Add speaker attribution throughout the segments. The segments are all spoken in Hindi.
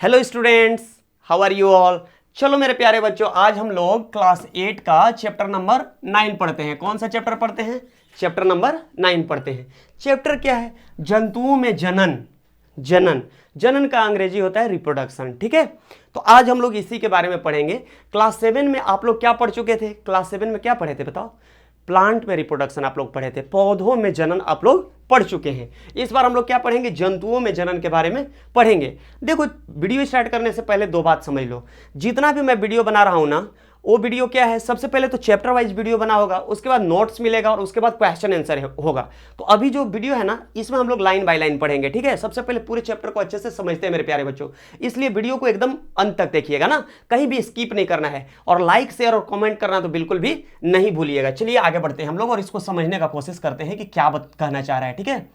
Speaker 1: Hello students, how are you all. चलो मेरे प्यारे बच्चों, आज हम लोग क्लास 8 का चैप्टर नंबर 9 पढ़ते हैं। कौन सा चैप्टर पढ़ते हैं? चैप्टर नंबर 9 पढ़ते हैं। चैप्टर क्या है? जंतुओं में जनन। जनन का अंग्रेजी होता है रिप्रोडक्शन। ठीक है, तो आज हम लोग इसी के बारे में पढ़ेंगे। क्लास 7 में आप लोग क्या पढ़ चुके थे? क्लास 7 में क्या पढ़े थे बताओ? प्लांट में रिप्रोडक्शन आप लोग पढ़े थे, पौधों में जनन आप लोग पढ़ चुके हैं। इस बार हम लोग क्या पढ़ेंगे? जंतुओं में जनन के बारे में पढ़ेंगे। देखो, वीडियो स्टार्ट करने से पहले दो बात समझ लो। जितना भी मैं वीडियो बना रहा हूं ना, वो वीडियो क्या है, सबसे पहले तो चैप्टर वाइज वीडियो बना होगा, उसके बाद नोट्स मिलेगा और उसके बाद क्वेश्चन आंसर होगा। तो अभी जो वीडियो है ना, इसमें हम लोग लाइन बाय लाइन पढ़ेंगे। ठीक है, सबसे पहले पूरे चैप्टर को अच्छे से समझते हैं मेरे प्यारे बच्चों, इसलिए वीडियो को एकदम अंत तक देखिएगा ना, कहीं भी स्किप नहीं करना है। और लाइक शेयर और कमेंट करना तो बिल्कुल भी नहीं भूलिएगा। चलिए आगे बढ़ते हैं हम लोग और इसको समझने का कोशिश करते हैं कि क्या कहना चाह रहा है। ठीक है,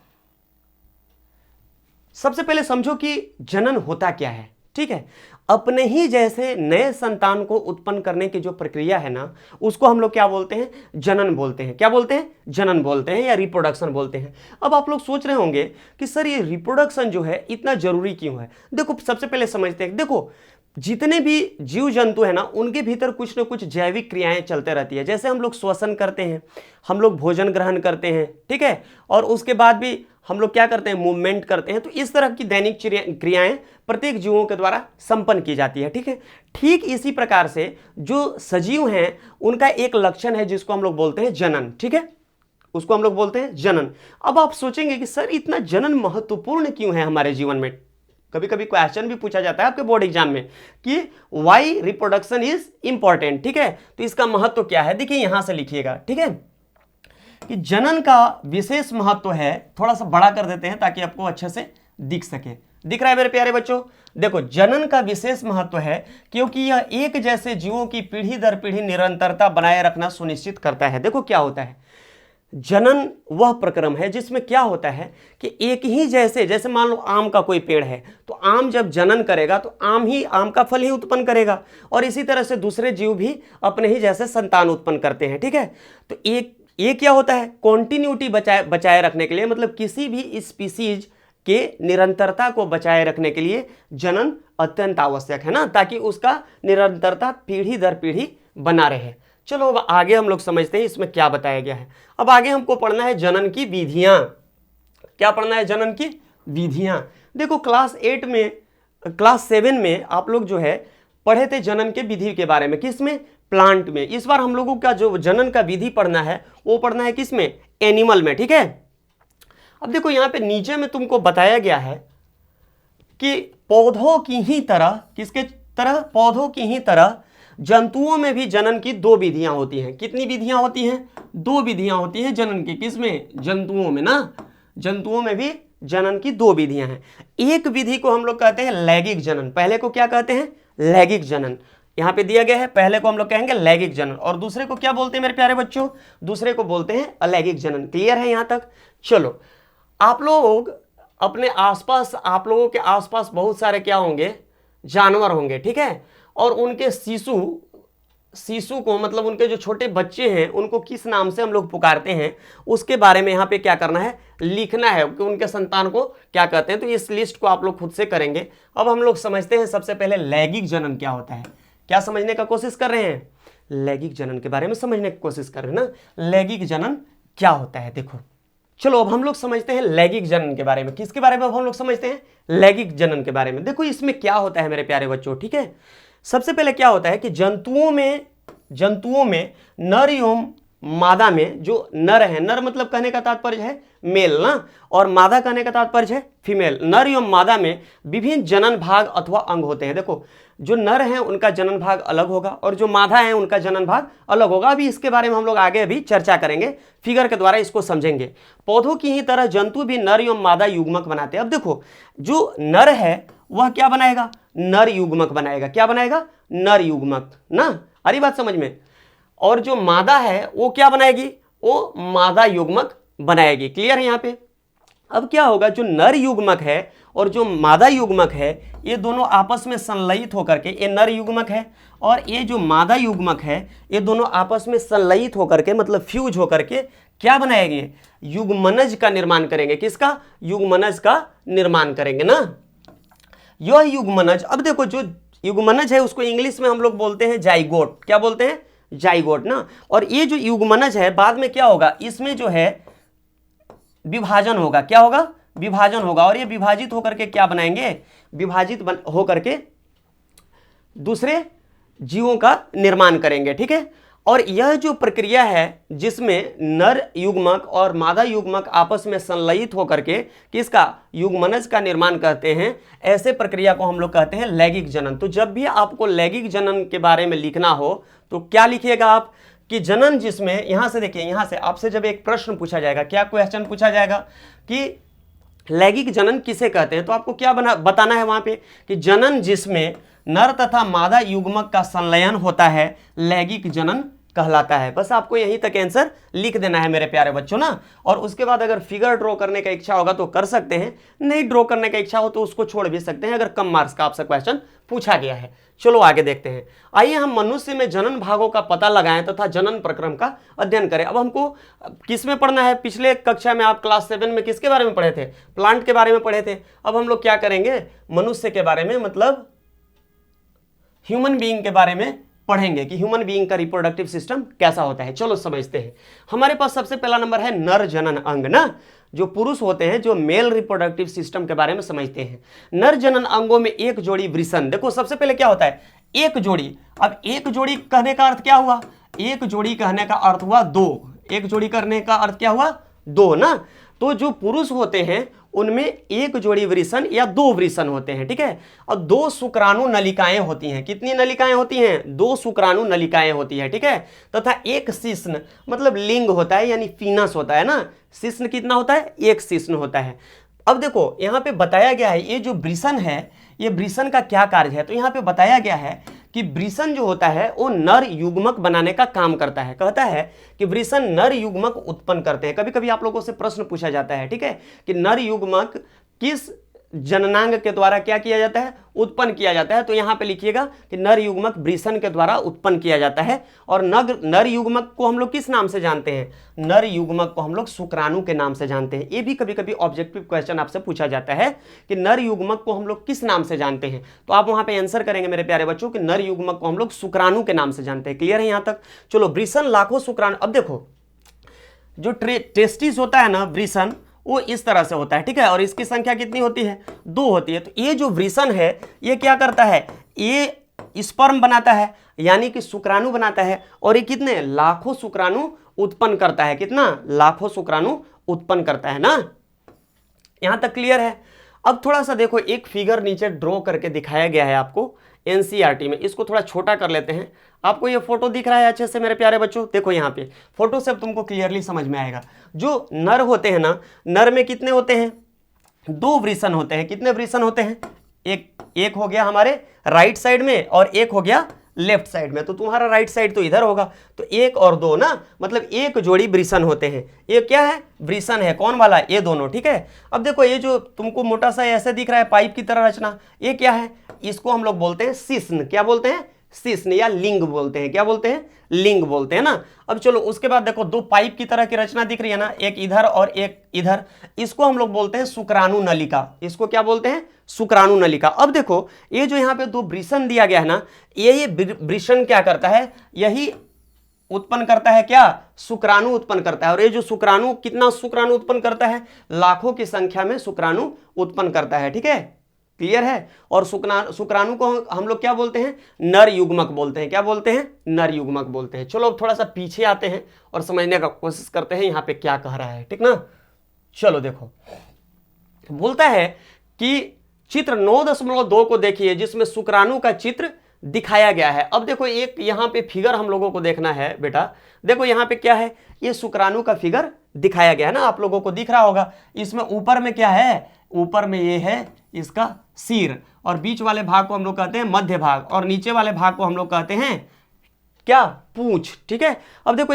Speaker 1: सबसे पहले समझो कि जनन होता क्या है। ठीक है, अपने ही जैसे नए संतान को उत्पन्न करने की जो प्रक्रिया है ना, उसको हम लोग क्या बोलते हैं? जनन बोलते हैं। क्या बोलते हैं? जनन बोलते हैं या रिप्रोडक्शन बोलते हैं। अब आप लोग सोच रहे होंगे कि सर ये रिप्रोडक्शन जो है इतना जरूरी क्यों है? देखो, सबसे पहले समझते हैं। देखो, जितने भी जीव जंतु है ना, उनके भीतर कुछ न कुछ जैविक क्रियाएं चलते रहती है। जैसे हम लोग श्वसन करते हैं, हम लोग भोजन ग्रहण करते हैं, ठीक है, और उसके बाद भी हम लोग क्या करते हैं? मूवमेंट करते हैं। तो इस तरह की दैनिक क्रियाएं प्रत्येक जीवों के द्वारा संपन्न की जाती है। ठीक है, ठीक इसी प्रकार से जो सजीव हैं, उनका एक लक्षण है जिसको हम लोग बोलते हैं जनन। ठीक है, उसको हम लोग बोलते हैं जनन। अब आप सोचेंगे कि सर इतना जनन महत्वपूर्ण क्यों है हमारे जीवन में? कभी कभी क्वेश्चन भी पूछा जाता है आपके बोर्ड एग्जाम में कि वाई रिप्रोडक्शन इज इंपॉर्टेंट। ठीक है, तो इसका महत्व क्या है? देखिए यहां से लिखिएगा। ठीक है, कि जनन का विशेष महत्व है, थोड़ा सा बड़ा कर देते हैं ताकि आपको अच्छे से दिख सके। दिख रहा है मेरे प्यारे बच्चों? देखो, जनन का विशेष महत्व है क्योंकि यह एक जैसे जीवों की पीढ़ी दर पीढ़ी निरंतरता बनाए रखना सुनिश्चित करता है। देखो क्या होता है, जनन वह प्रक्रम है जिसमें क्या होता है कि एक ही जैसे मान लो आम का कोई पेड़ है, तो आम जब जनन करेगा तो आम का फल ही उत्पन्न करेगा, और इसी तरह से दूसरे जीव भी अपने ही जैसे संतान उत्पन्न करते हैं। ठीक है, तो ये क्या होता है? कॉन्टिन्यूटी बचाए रखने के लिए, मतलब किसी भी स्पीसीज के निरंतरता को बचाए रखने के लिए जनन अत्यंत आवश्यक है ना, ताकि उसका निरंतरता पीढ़ी दर पीढ़ी बना रहे। चलो अब आगे हम लोग समझते हैं इसमें क्या बताया गया है। अब आगे हमको पढ़ना है जनन की विधियां। क्या पढ़ना है? जनन की विधियां। देखो, क्लास 7 में आप लोग जो है पढ़े थे जनन के विधि के बारे में। किसमें? प्लांट में। इस बार हम लोगों का जो जनन का विधि पढ़ना है वो पढ़ना है किसमें? एनिमल में। ठीक है, अब देखो यहां पे नीचे में तुमको बताया गया है कि पौधों की ही तरह, किसके तरह? पौधों की ही तरह जंतुओं में भी जनन की दो विधियां होती हैं। कितनी विधियां होती हैं? दो विधियां होती हैं जनन की। किसमें? जंतुओं में ना, जंतुओं में भी जनन की दो विधियां हैं। एक विधि को हम लोग कहते हैं लैंगिक जनन। पहले को क्या कहते हैं? लैंगिक जनन। यहां पे दिया गया है, पहले को हम लोग कहेंगे लैंगिक जनन, और दूसरे को क्या बोलते हैं मेरे प्यारे बच्चों? दूसरे को बोलते हैं अलैंगिक जनन। क्लियर है यहां तक? चलो, आप लोग अपने आसपास, आप लोगों के आसपास बहुत सारे क्या होंगे? जानवर होंगे। ठीक है, और उनके शिशु को, मतलब उनके जो छोटे बच्चे हैं, उनको किस नाम से हम लोग पुकारते हैं, उसके बारे में यहाँ पे क्या करना है? लिखना है कि उनके संतान को क्या कहते हैं। तो इस लिस्ट को आप लोग खुद से करेंगे। अब हम लोग समझते हैं सबसे पहले लैंगिक जनन क्या होता है। क्या समझने का कोशिश कर रहे हैं? लैंगिक जनन के बारे में समझने की कोशिश कर रहे हैं ना, लैंगिक जनन क्या होता है। देखो, चलो अब हम लोग समझते हैं लैंगिक जनन के बारे में। किसके बारे में अब हम लोग समझते हैं? लैंगिक जनन के बारे में। देखो इसमें क्या होता है मेरे प्यारे बच्चों। ठीक है, सबसे पहले क्या होता है कि जंतुओं में नर एवं मादा में जो नर है, नर मतलब कहने का तात्पर्य है मेल ना, और मादा कहने का तात्पर्य है फीमेल। नर एवं मादा में विभिन्न जनन भाग अथवा अंग होते हैं। देखो, जो नर हैं उनका जनन भाग अलग होगा और जो मादा है उनका जनन भाग अलग होगा। अभी इसके बारे में हम लोग आगे अभी चर्चा करेंगे, फिगर के द्वारा इसको समझेंगे। पौधों की ही तरह जंतु भी नर एवं मादा युग्मक बनाते हैं। अब देखो, जो नर है वह क्या बनाएगा? नर युग्मक बनाएगा। क्या बनाएगा? नर युग्मक ना, हरी बात समझ में। और जो मादा है वो क्या बनाएगी? वो मादा युग्मक बनाएगी। क्लियर है यहाँ पे? अब क्या होगा, जो नर युग्मक है और जो मादा युग्मक है, ये दोनों आपस में संलयित होकर के, ये नर युग्मक है और ये जो मादा युग्मक है, ये दोनों आपस में संलयित होकर के, मतलब फ्यूज होकर के क्या बनाएंगे? युग्मनज का निर्माण करेंगे। किसका? युग्मनज का निर्माण करेंगे ना। यह युग्मनज, अब देखो जो युग्मनज है उसको इंग्लिश में हम लोग बोलते हैं जाइगोट, क्या बोलते हैं, जाइगोट ना। और ये जो युग्मनज है बाद में क्या होगा, इसमें जो है विभाजन होगा, क्या होगा, विभाजन होगा, और ये विभाजित होकर के क्या बनाएंगे, विभाजित होकर के दूसरे जीवों का निर्माण करेंगे, ठीक है। और यह जो प्रक्रिया है जिसमें नर युग्मक और मादा युग्मक आपस में संलयित होकर के किसका, युग्मनज का निर्माण करते हैं, ऐसे प्रक्रिया को हम लोग कहते हैं लैंगिक जनन। तो जब भी आपको लैंगिक जनन के बारे में लिखना हो तो क्या लिखिएगा आप, कि जनन जिसमें, यहां से देखिए, यहां से आपसे जब एक प्रश्न पूछा जाएगा, क्या क्वेश्चन पूछा जाएगा कि लैंगिक जनन किसे कहते हैं, तो आपको क्या बताना है वहां पे, कि जनन जिसमें नर तथा मादा युग्मक का संलयन होता है लैंगिक जनन कहलाता है। बस आपको यहीं तक आंसर लिख देना है मेरे प्यारे बच्चों ना। और उसके बाद अगर फिगर ड्रॉ करने का इच्छा होगा तो कर सकते हैं, नहीं ड्रॉ करने का इच्छा हो तो उसको छोड़ भी सकते हैं अगर कम मार्क्स का आपसे क्वेश्चन पूछा गया है। चलो आगे देखते हैं। आइए हम मनुष्य में जनन भागों का पता लगाएं तथा जनन प्रक्रम का अध्ययन करें। अब हमको किस में पढ़ना है, पिछले कक्षा में आप क्लास 7 में किसके बारे में पढ़े थे, प्लांट के बारे में पढ़े थे। अब हम लोग क्या करेंगे, मनुष्य के बारे में, मतलब ह्यूमन बीइंग के बारे में पढ़ेंगे कि ह्यूमन बीइंग का रिप्रोडक्टिव सिस्टम कैसा होता है। चलो समझते हैं। हमारे पास सबसे पहला नंबर है नर जनन अंग ना, जो पुरुष होते हैं, जो मेल रिप्रोडक्टिव सिस्टम के बारे में समझते हैं। नर जनन अंगों में एक जोड़ी वृषण, देखो सबसे पहले क्या होता है, एक जोड़ी। अब एक जोड़ी कहने का अर्थ क्या हुआ, एक जोड़ी कहने का अर्थ हुआ दो, एक जोड़ी करने का अर्थ क्या हुआ, दो ना। तो जो पुरुष होते हैं उनमें एक जोड़ी वृषण या दो वृषण होते हैं, ठीक है। और दो शुक्राणु नलिकाएं होती हैं, कितनी नलिकाएं होती हैं, दो शुक्राणु नलिकाएं होती है, ठीक है। तथा एक शिश्न, मतलब लिंग होता है, यानी फीनस होता है ना। शिश्न कितना होता है, एक शिश्न होता है। अब देखो यहाँ पे बताया गया है ये जो वृषण है, ये वृषण का क्या कार्य है, तो यहाँ पे बताया गया है कि वृषण जो होता है वो नर युग्मक बनाने का काम करता है। कहता है कि वृषण नर युग्मक उत्पन्न करते हैं। कभी कभी आप लोगों से प्रश्न पूछा जाता है, ठीक है, कि नर युग्मक किस जननांग के द्वारा क्या किया जाता है, उत्पन्न किया जाता है। तो यहाँ पे लिखिएगा कि नर युग्मक वृषण के द्वारा उत्पन्न किया जाता है। और नर युग्मक को हम लोग किस नाम से जानते हैं, नर युग्मक को हम लोग शुक्राणु के नाम से जानते हैं। ये भी कभी कभी ऑब्जेक्टिव क्वेश्चन आपसे पूछा जाता है कि नर युग्मक को हम लोग किस नाम से जानते हैं, तो आप वहां पे आंसर करेंगे मेरे प्यारे बच्चों कि नर युग्मक को हम लोग शुक्राणु के नाम से जानते हैं। क्लियर है यहाँ तक। चलो वृषण लाखों शुक्राणु। अब देखो जो टेस्टिस होता है ना, वृषण, वो इस तरह से होता है, ठीक है। और इसकी संख्या कितनी होती है, दो होती है। तो ये जो वृषण है ये क्या करता है, ये स्पर्म बनाता है, यानी कि शुक्राणु बनाता है। और ये कितने, लाखों शुक्राणु उत्पन्न करता है। कितना, लाखों शुक्राणु उत्पन्न करता है ना। यहां तक क्लियर है। अब थोड़ा सा देखो, एक फिगर नीचे ड्रॉ करके दिखाया गया है आपको एनसीईआरटी में। इसको थोड़ा छोटा कर लेते हैं। आपको ये फोटो दिख रहा है अच्छे से मेरे प्यारे बच्चों, देखो यहाँ पे फोटो से अब तुमको क्लियरली समझ में आएगा। जो नर होते हैं ना, नर में कितने होते हैं, दो वृषण होते हैं। कितने वृषण होते हैं, एक हो गया हमारे राइट साइड में और एक हो गया लेफ्ट साइड में। तो तुम्हारा राइट साइड तो इधर होगा, तो एक और दो ना, मतलब एक जोड़ी वृषण होते हैं। ये क्या है, वृषण है। कौन वाला, ये दोनों, ठीक है। अब देखो ये जो तुमको मोटा सा ऐसे दिख रहा है पाइप की तरह रचना, ये क्या है, इसको हम लोग बोलते हैं शिश्न। क्या बोलते हैं, शिश्न या लिंग बोलते हैं। क्या बोलते हैं, लिंग बोलते हैं ना। अब चलो उसके बाद देखो दो पाइप की तरह की रचना दिख रही है ना, एक इधर और एक इधर, इसको हम लोग बोलते हैं शुक्राणु नलिका। इसको क्या बोलते हैं, शुक्राणु नलिका। अब देखो ये जो यहाँ पे दो वृषण दिया गया है ना, ये वृषण क्या करता है, यही उत्पन्न करता है क्या, शुक्राणु उत्पन्न करता है। और ये जो शुक्राणु, कितना शुक्राणु उत्पन्न करता है, लाखों की संख्या में शुक्राणु उत्पन्न करता है, ठीक है। क्लियर है। और शुक्राणु को हम लोग क्या बोलते हैं, नर युग्मक बोलते हैं। क्या बोलते हैं, नर युग्मक बोलते हैं। चलो अब थोड़ा सा पीछे आते हैं और समझने का कोशिश करते हैं यहाँ पे क्या कह रहा है, ठीक ना। चलो देखो, बोलता है कि चित्र 9.2 को देखिए जिसमें शुक्राणु का चित्र दिखाया गया है। अब देखो एक यहाँ पे फिगर हम लोगों को देखना है बेटा। देखो यहाँ पे क्या है, ये शुक्राणु का फिगर दिखाया गया है ना, आप लोगों को दिख रहा होगा। इसमें ऊपर में क्या है, ऊपर में ये है इसका सिर, और बीच वाले भाग को हम लोग कहते हैं मध्य भाग, और नीचे वाले भाग को हम लोग कहते हैं क्या, पूंछ, ठीक है। अब देखो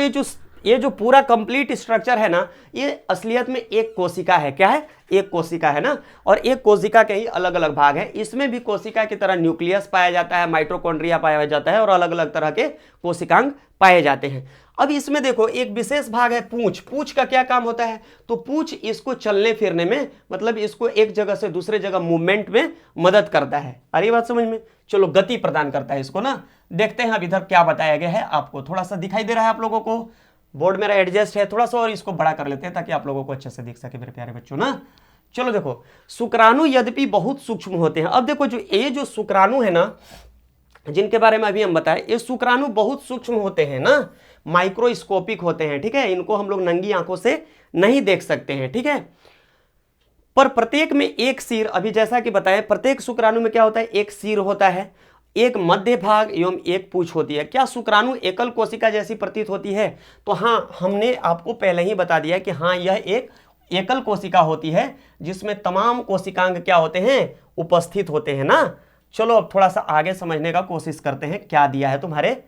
Speaker 1: ये जो पूरा कंप्लीट स्ट्रक्चर है ना, ये असलियत में एक कोशिका है। क्या है, एक कोशिका है ना। और एक कोशिका के ही अलग अलग भाग है। इसमें भी कोशिका की तरह न्यूक्लियस पाया जाता है, माइटोकॉन्ड्रिया पाया जाता है, और अलग अलग तरह के कोशिकांग पाए जाते हैं। अब इसमें देखो एक विशेष भाग है पूंछ। पूंछ का क्या काम होता है? तो पूंछ इसको चलने फिरने में, मतलब इसको एक जगह से दूसरे जगह मूवमेंट में मदद करता है। आ रही बात समझ में? चलो, गति प्रदान करता है इसको ना। देखते हैं अब इधर क्या बताया गया है। आपको थोड़ा सा दिखाई दे रहा है आप लोगों को? बोर्ड मेरा एडजस्ट है थोड़ा सा, और इसको बड़ा कर लेते हैं ताकि आप लोगों को अच्छे से दिख सके मेरे प्यारे बच्चों ना। चलो देखो, शुक्राणु यद्यपि बहुत सूक्ष्म होते हैं। अब देखो, जो ये जो शुक्राणु है ना, जिनके बारे में अभी हम बताएं, ये शुक्राणु बहुत सूक्ष्म होते हैं ना, माइक्रोस्कोपिक होते हैं, ठीक है। इनको हम लोग नंगी आंखों से नहीं देख सकते हैं, ठीक है। पर प्रत्येक में एक सिर, अभी जैसा कि बताया, प्रत्येक शुक्राणु में क्या होता है? एक सिर होता है, एक मध्य भाग एवं एक पूंछ होती है। क्या शुक्राणु एकल कोशिका जैसी प्रतीत होती है? तो हाँ, हमने आपको पहले ही बता दिया कि हाँ, यह एक एकल कोशिका होती है जिसमें तमाम कोशिकांग क्या होते हैं? उपस्थित होते हैं ना। चलो अब थोड़ा सा आगे समझने का कोशिश करते हैं क्या दिया है तुम्हारे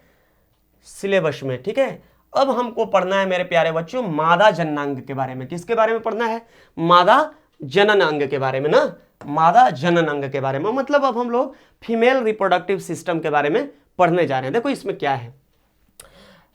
Speaker 1: सिलेबस में, ठीक है। अब हमको पढ़ना है मेरे प्यारे बच्चों मादा जननांग के बारे में। किसके बारे में पढ़ना है? मादा जनन अंग के बारे में ना, मादा जनन अंग के बारे में। मतलब अब हम लोग फीमेल रिप्रोडक्टिव सिस्टम के बारे में पढ़ने जा रहे हैं। देखो इसमें क्या है,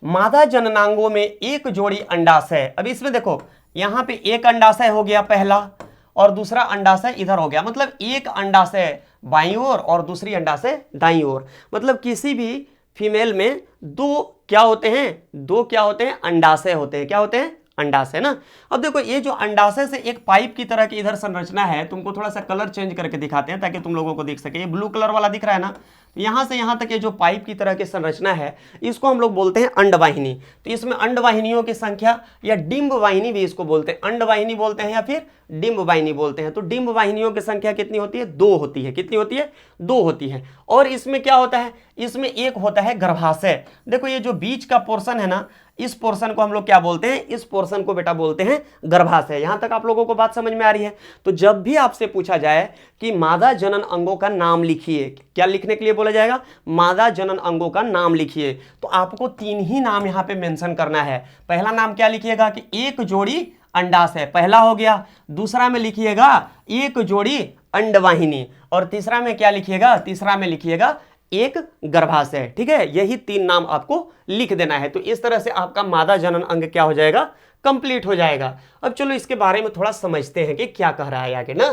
Speaker 1: मादा जननांगों में एक जोड़ी अंडाशय। अब इसमें देखो, यहां पे एक अंडाशय हो गया पहला, और दूसरा अंडाशय इधर हो गया। मतलब एक अंडाशय बाईं ओर और दूसरी अंडाशय दाईं ओर। मतलब किसी भी फीमेल में दो क्या होते हैं? दो क्या होते हैं? अंडाशय होते हैं। क्या होते हैं? अंडाशय ना। अब देखो, ये जो अंडाशय से एक पाइप की तरह की इधर संरचना है, तुमको थोड़ा सा कलर चेंज करके दिखाते हैं ताकि तुम लोगों को दिख सके। ये ब्लू कलर वाला दिख रहा है ना, यहां से यहां तक ये जो पाइप की तरह की संरचना है, इसको हम लोग बोलते हैं अंडवाहिनी। तो इसमें अंडवाहिनियों की संख्या, या डिंब वाहिनी भी इसको बोलते हैं, अंडवाहिनी बोलते हैं या फिर डिंब वाहिनी बोलते हैं। तो डिंब वाहिनियों की संख्या कितनी होती है? 2 होती है। कितनी होती है? 2 होती है। और इसमें क्या होता है? इसमें एक होता है गर्भाशय। देखो ये जो बीच का पोर्शन है ना, इस पोर्शन को हम लोग क्या बोलते हैं? इस पोर्शन को बेटा बोलते हैं गर्भाशय। यहां तक आप लोगों को बात समझ में आ रही है? तो जब भी आपसे पूछा जाए कि मादा जनन अंगों का नाम लिखिए, क्या लिखने के लिए बोला जाएगा? मादा जनन अंगों का नाम लिखिए। तो आपको 3 ही नाम यहां पे मेंशन करना है। पहला नाम क्या लिखिएगा कि एक जोड़ी अंडाशय, पहला हो गया। दूसरा में लिखिएगा एक जोड़ी अंडवाहिनी, और तीसरा में क्या लिखिएगा? तीसरा में लिखिएगा एक गर्भाशय, ठीक है। यही 3 नाम आपको लिख देना है। तो इस तरह से आपका मादा जनन अंग क्या हो जाएगा? कंप्लीट हो जाएगा। अब चलो इसके बारे में थोड़ा समझते हैं कि क्या कह रहा है आगे ना।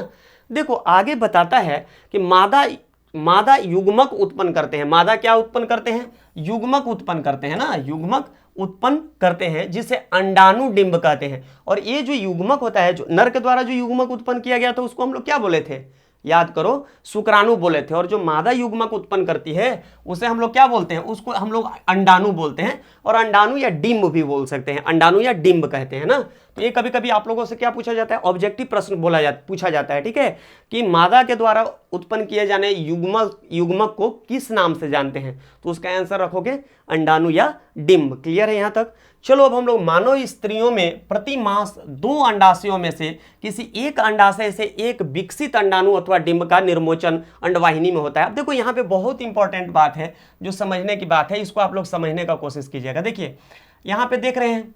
Speaker 1: देखो आगे बताता है कि मादा युग्मक उत्पन्न करते हैं। मादा क्या उत्पन्न करते हैं? युग्मक उत्पन्न करते हैं ना, युग्मक उत्पन्न करते हैं, जिसे अंडाणु डिंब कहते हैं। और ये जो युग्मक होता है, जो नर के द्वारा जो युग्मक उत्पन्न किया गया था, उसको हम लोग क्या बोले थे? याद करो, शुक्राणु बोले थे। और जो मादा युग्मक उत्पन्न करती है उसे हम लोग क्या बोलते हैं? उसको हम लोग अंडाणु बोलते हैं, और अंडाणु या डिंब भी बोल सकते हैं। अंडाणु या डिंब कहते हैं ना। तो ये कभी कभी आप लोगों से क्या पूछा जाता है? ऑब्जेक्टिव प्रश्न पूछा जाता है, ठीक है, कि मादा के द्वारा उत्पन्न किए जाने युग्मक को किस नाम से जानते हैं? तो उसका आंसर रखोगे अंडाणु या डिंब। क्लियर है यहां तक? चलो अब हम लोग मानव स्त्रियों में प्रति मास 2 अंडाशयों में से किसी एक अंडाशय से एक विकसित अंडाणु अथवा डिंब का निर्मोचन अंडवाहिनी में होता है। अब देखो यहाँ पे बहुत इंपॉर्टेंट बात है, जो समझने की बात है, इसको आप लोग समझने का कोशिश कीजिएगा। देखिए यहाँ पे देख रहे हैं,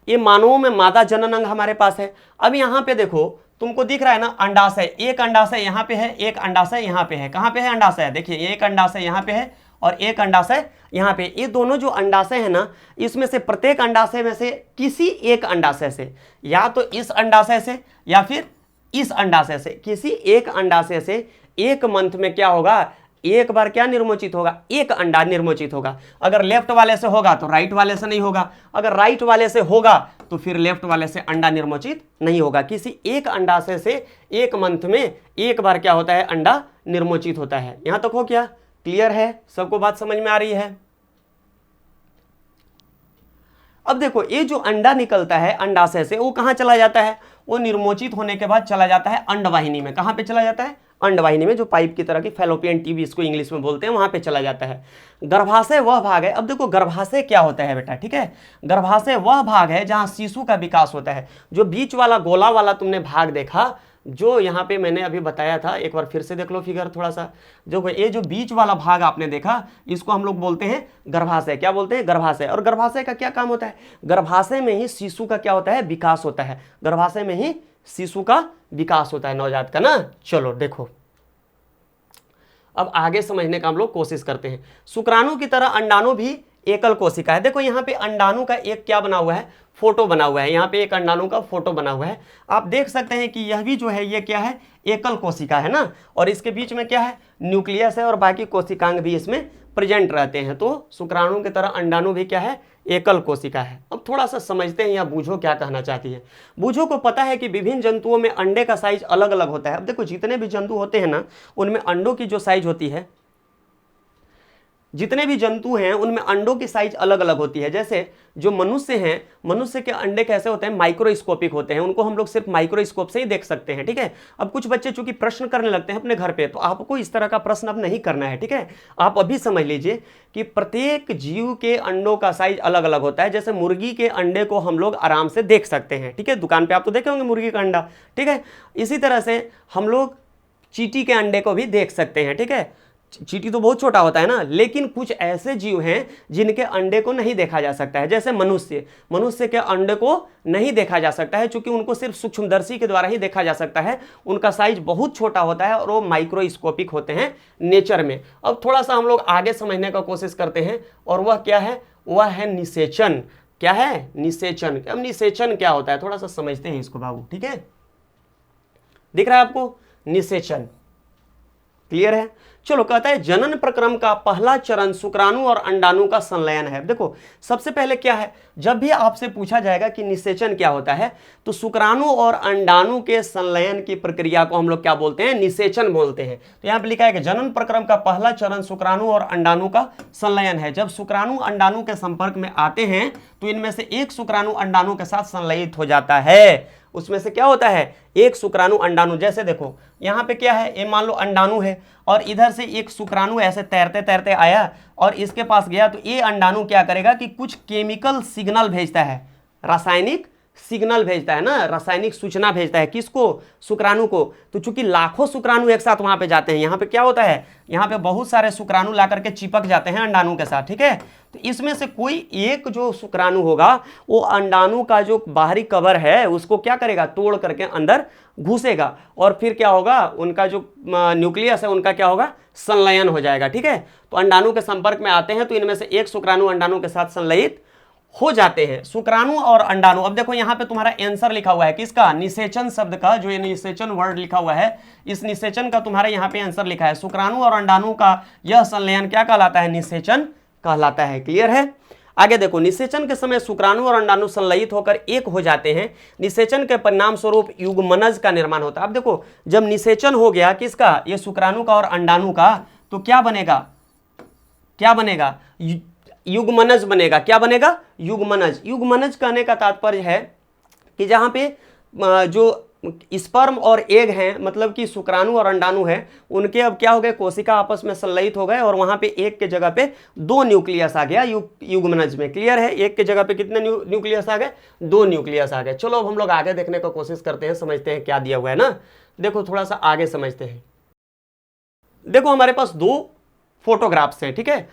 Speaker 1: ये मानवों में मादा जनन अंग हमारे पास है। अब यहाँ पे देखो, तुमको दिख रहा है ना अंडाशय, एक अंडाशय यहाँ पे है, एक अंडाशय यहाँ पे है। कहाँ पे है अंडाशय? देखिए एक अंडाशय यहाँ पे है और एक अंडाशय यहाँ पे। ये दोनों जो अंडाशय है ना, इसमें से प्रत्येक अंडाशय में से किसी एक अंडाशय से, या तो इस अंडाशय से या फिर इस अंडाशय से, किसी एक अंडाशय से एक मंथ में क्या होगा? एक बार क्या निर्मोचित होगा? एक अंडा निर्मोचित होगा। अगर लेफ्ट वाले से होगा तो राइट वाले से नहीं होगा, अगर राइट वाले से होगा तो फिर लेफ्ट वाले से अंडा निर्मोचित नहीं होगा। किसी एक अंडाशय से एक मंथ में एक बार क्या होता है? अंडा निर्मोचित होता है। यहां तक हो क्या? क्लियर है? सबको बात समझ में आ रही है? अब देखो, ये जो अंडा निकलता है अंडाशय से, वो कहां चला जाता है? वो निर्मोचित होने के बाद चला जाता है अंडवाहिनी में। कहां पे चला जाता है? अंडवाहिनी में, जो पाइप की तरह की फैलोपियन ट्यूब इसको इंग्लिश में बोलते हैं, वहां पे चला जाता है। गर्भाशय वह भाग है। अब देखो गर्भाशय क्या होता है बेटा, ठीक है। गर्भाशय वह भाग है जहां शिशु का विकास होता है। जो बीच वाला गोला वाला तुमने भाग देखा, जो यहाँ पे मैंने अभी बताया था, एक बार फिर से देख लो फिगर थोड़ा सा। जो ये जो बीच वाला भाग आपने देखा, इसको हम लोग बोलते हैं गर्भाशय। क्या बोलते हैं? गर्भाशय। और गर्भाशय का क्या काम होता है? गर्भाशय में ही शिशु का क्या होता है? विकास होता है। गर्भाशय में ही शिशु का विकास होता है, नवजात का ना। चलो देखो, अब आगे समझने का हम लोग कोशिश करते हैं। शुक्राणु की तरह अंडाणु भी एकल कोशिका है। देखो यहाँ पे अंडाणु का एक क्या बना हुआ है, फोटो बना हुआ है, यहाँ पे एक अंडाणु का फोटो बना हुआ है। आप देख सकते हैं कि यह भी जो है ये क्या है, एकल कोशिका है ना, और इसके बीच में क्या है, न्यूक्लियस है, और बाकी कोशिकांग भी इसमें प्रेजेंट रहते हैं। तो शुक्राणु की तरह अंडाणु भी क्या है, एकल कोशिका है। अब थोड़ा सा समझते हैं या बूझो क्या कहना चाहती है। बूझो को पता है कि विभिन्न जंतुओं में अंडे का साइज अलग अलग होता है। अब देखो जितने भी जंतु होते हैं ना, उनमें अंडों की जो साइज होती है, जितने भी जंतु हैं उनमें अंडों की साइज अलग अलग होती है। जैसे जो मनुष्य हैं, मनुष्य के अंडे कैसे होते हैं, माइक्रोस्कोपिक होते हैं, उनको हम लोग सिर्फ माइक्रोस्कोप से ही देख सकते हैं, ठीक है। अब कुछ बच्चे चूंकि प्रश्न करने लगते हैं अपने घर पे, तो आपको इस तरह का प्रश्न अब नहीं करना है, ठीक है। आप अभी समझ लीजिए कि प्रत्येक जीव के अंडों का साइज अलग अलग होता है। जैसे मुर्गी के अंडे को हम लोग आराम से देख सकते हैं, ठीक है, दुकान पर आप तो देखे होंगे मुर्गी का अंडा, ठीक है। इसी तरह से हम लोग चींटी के अंडे को भी देख सकते हैं, ठीक है। चींटी तो बहुत छोटा होता है ना, लेकिन कुछ ऐसे जीव हैं जिनके अंडे को नहीं देखा जा सकता है। जैसे मनुष्य के अंडे को नहीं देखा जा सकता है, क्योंकि उनको सिर्फ सूक्ष्मदर्शी के द्वारा ही देखा जा सकता है। उनका साइज बहुत छोटा होता है और वो माइक्रोस्कोपिक होते हैं नेचर में। अब थोड़ा सा हम लोग आगे समझने का कोशिश करते हैं, और वह क्या है, वह है निषेचन। क्या है, निषेचन। अब निषेचन क्या होता है, थोड़ा सा समझते हैं इसको बाबू, ठीक है। दिख रहा है आपको, निषेचन क्लियर है। चलो, कहता है जनन प्रक्रम का पहला चरण शुक्राणु और अंडाणु का संलयन है। देखो सबसे पहले क्या है, जब भी आपसे पूछा जाएगा कि निषेचन क्या होता है, तो शुक्राणु और अंडाणु के संलयन की प्रक्रिया को हम लोग क्या बोलते हैं, निषेचन बोलते हैं। तो यहाँ पे लिखा है कि जनन प्रक्रम का पहला चरण शुक्राणु और अंडाणु का संलयन है। जब शुक्राणु अंडाणु के संपर्क में आते हैं तो इनमें से एक शुक्राणु अंडाणु के साथ संलयित हो जाता है। उसमें से क्या होता है, एक शुक्राणु अंडाणु। जैसे देखो यहाँ पे क्या है, ये मान लो अंडाणु है, और इधर से एक शुक्राणु ऐसे तैरते तैरते आया और इसके पास गया, तो ये अंडाणु क्या करेगा कि कुछ केमिकल सिग्नल भेजता है, रासायनिक सिग्नल भेजता है ना, रासायनिक सूचना भेजता है। किसको, शुक्राणु को। तो चूंकि लाखों शुक्राणु एक साथ वहां पे जाते हैं, यहाँ पे क्या होता है, यहाँ पे बहुत सारे शुक्राणु ला करके चिपक जाते हैं अंडाणु के साथ, ठीक है। तो इसमें से कोई एक जो शुक्राणु होगा, वो अंडाणु का जो बाहरी कवर है उसको क्या करेगा, तोड़ करके अंदर घुसेगा, और फिर क्या होगा, उनका जो न्यूक्लियस है उनका क्या होगा, संलयन हो जाएगा, ठीक है। तो अंडाणु के संपर्क में आते हैं तो इनमें से एक शुक्राणु अंडाणु के साथ संलयित हो जाते हैं, शुक्राणु और अंडाणु। अब देखो यहाँ पे तुम्हारा आंसर लिखा हुआ है किसका, निषेचन शब्द का, जो ये निषेचन वर्ड लिखा हुआ है, इस निषेचन का तुम्हारे यहाँ पे आंसर लिखा है। शुक्राणु और अंडाणु का यह संलयन क्या कहलाता है, निषेचन कहलाता है। क्लियर है। आगे देखो, निषेचन के समय शुक्राणु और अंडाणु संलयित होकर एक हो जाते हैं। निषेचन के परिणाम स्वरूप युग्मनज का निर्माण होता है। अब देखो जब निषेचन हो गया किसका, ये शुक्राणु का और अंडाणु का, तो क्या बनेगा, क्या बनेगा, युग्मनज बनेगा। क्या बनेगा, युग्मनज। युग्मनज कहने का तात्पर्य है कि जहां पे जो स्पर्म और एग हैं, मतलब कि शुक्राणु और अंडाणु है, उनके अब क्या हो गए, कोशिका आपस में संलयित हो गए, और वहां पे एक के जगह पे दो न्यूक्लियस आ गया युग्मनज में। क्लियर है। एक के जगह पे कितने न्यूक्लियस आ गए, दो न्यूक्लियस आ गए। चलो अब हम लोग आगे देखने की कोशिश करते हैं, समझते हैं क्या दिया हुआ है ना। देखो थोड़ा सा आगे समझते हैं। देखो हमारे पास दो फोटोग्राफ्स हैं, ठीक है,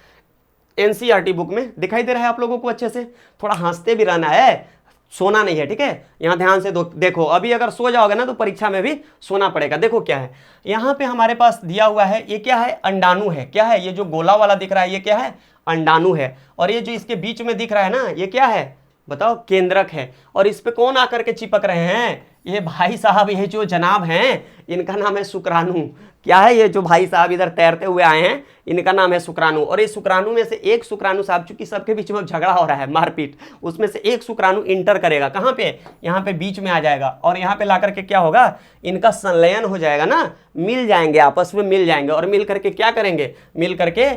Speaker 1: एनसीईआरटी बुक में दिखाई दे रहा है आप लोगों को अच्छे से। थोड़ा हंसते भी रहना है, सोना नहीं है, ठीक है। यहां ध्यान से देखो, अभी अगर सो जाओगे ना तो परीक्षा में भी सोना पड़ेगा। देखो क्या है, यहां पे हमारे पास दिया हुआ है, ये क्या है, अंडाणु है। क्या है, ये जो गोला वाला दिख रहा है ये क्या है, अंडाणु है। और ये जो इसके बीच में दिख रहा है ना, ये क्या है बताओ, केंद्रक है। और इस पे कौन आकर के चिपक रहे हैं, ये भाई साहब, ये जो जनाब हैं, इनका नाम है शुक्राणु। क्या है, ये जो भाई साहब इधर तैरते हुए आए हैं, इनका नाम है शुक्राणु। और इस शुक्राणु में से एक शुक्राणु साहब, चूंकि सबके बीच में झगड़ा हो रहा है, मारपीट, उसमें से एक शुक्राणु इंटर करेगा कहाँ पे, यहाँ पे बीच में आ जाएगा, और यहाँ पे ला करके क्या होगा, इनका संलयन हो जाएगा ना, मिल जाएंगे, आपस में मिल जाएंगे, और मिल करके क्या करेंगे, मिल करके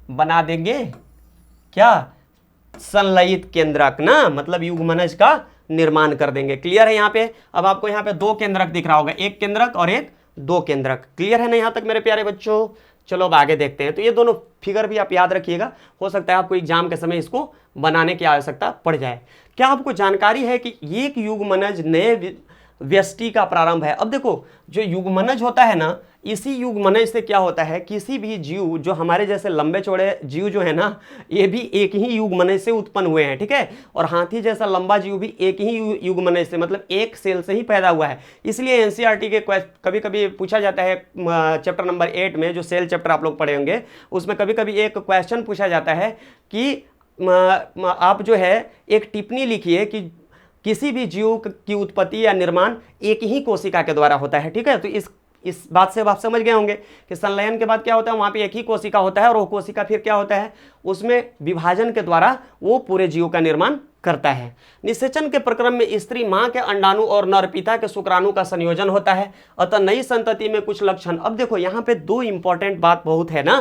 Speaker 1: बना देंगे क्या, संलयित केंद्रक ना, मतलब युग्मनज का निर्माण कर देंगे। क्लियर है। यहाँ पे अब आपको यहाँ पे दो केंद्रक दिख रहा होगा, एक केंद्रक और एक दो केंद्रक। क्लियर है ना यहाँ तक मेरे प्यारे बच्चों। चलो अब आगे देखते हैं। तो ये दोनों फिगर भी आप याद रखिएगा, हो सकता है आपको एग्जाम के समय इसको बनाने की आवश्यकता पड़ जाए। क्या आपको जानकारी है कि एक युग्मनज नए व्यष्टि का प्रारंभ है। अब देखो जो युग्मनज होता है ना, इसी युग्मनज से क्या होता है, किसी भी जीव, जो हमारे जैसे लंबे चौड़े जीव जो है ना, ये भी एक ही युग्मनज से उत्पन्न हुए हैं, ठीक है। और हाथी जैसा लंबा जीव भी एक ही युग्मनज से, मतलब एक सेल से ही पैदा हुआ है। इसलिए एनसीईआरटी के कभी कभी पूछा जाता है, चैप्टर नंबर 8 में, जो सेल चैप्टर आप लोग पढ़े होंगे, उसमें कभी कभी एक क्वेश्चन पूछा जाता है कि आप जो है एक टिप्पणी लिखिए कि किसी भी जीव की उत्पत्ति या निर्माण एक ही कोशिका के द्वारा होता है। ठीक है, तो इस बात से आप समझ गए होंगे कि संलयन के बाद क्या होता है, वहां पे एक ही कोशिका होता है और वो कोशिका फिर क्या होता है, उसमें विभाजन के द्वारा वो पूरे जीव का निर्माण करता है। निषेचन के प्रक्रम में स्त्री मां के अंडाणु और नर पिता के शुक्राणु का संयोजन होता है, अतः नई संतति में कुछ लक्षण। अब देखो यहाँ पे दो इंपॉर्टेंट बात बहुत है ना,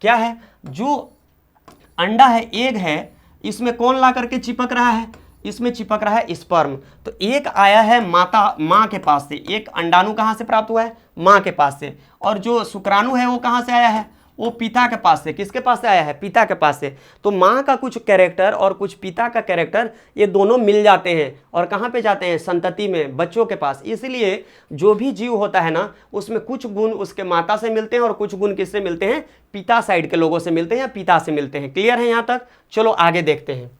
Speaker 1: क्या है, जो अंडा है, एग है, इसमें कौन ला करके चिपक रहा है, इसमें चिपक रहा है स्पर्म। तो एक आया है मां के पास से, एक अंडाणु कहां से प्राप्त हुआ है, मां के पास से, और जो शुक्राणु है वो कहां से आया है, वो पिता के पास से। किसके पास से आया है, पिता के पास से। तो मां का कुछ कैरेक्टर और कुछ पिता का कैरेक्टर, ये दोनों मिल जाते हैं और कहां पे जाते हैं, संतति में, बच्चों के पास। इसलिए जो भी जीव होता है ना, उसमें कुछ गुण उसके माता से मिलते हैं और कुछ गुण किससे मिलते हैं, पिता साइड के लोगों से मिलते हैं या पिता से मिलते हैं। क्लियर है यहां तक? चलो आगे देखते हैं।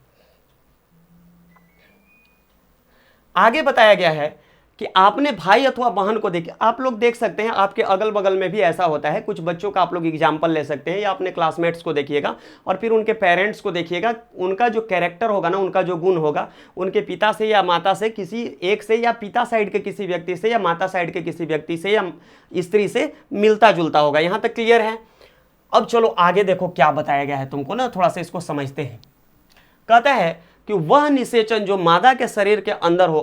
Speaker 1: आगे बताया गया है कि आपने भाई अथवा बहन को देखिए, आप लोग देख सकते हैं आपके अगल बगल में भी ऐसा होता है। कुछ बच्चों का आप लोग एग्जाम्पल ले सकते हैं या अपने क्लासमेट्स को देखिएगा और फिर उनके पेरेंट्स को देखिएगा। उनका जो कैरेक्टर होगा ना, उनका जो गुण होगा, उनके पिता से या माता से किसी एक से, या पिता साइड के किसी व्यक्ति से या माता साइड के किसी व्यक्ति से या स्त्री से मिलता जुलता होगा। यहाँ तक क्लियर है? अब चलो आगे देखो क्या बताया गया है तुमको ना, थोड़ा सा इसको समझते हैं। कहता है कि वह निषेचन जो मादा के शरीर के अंदर हो।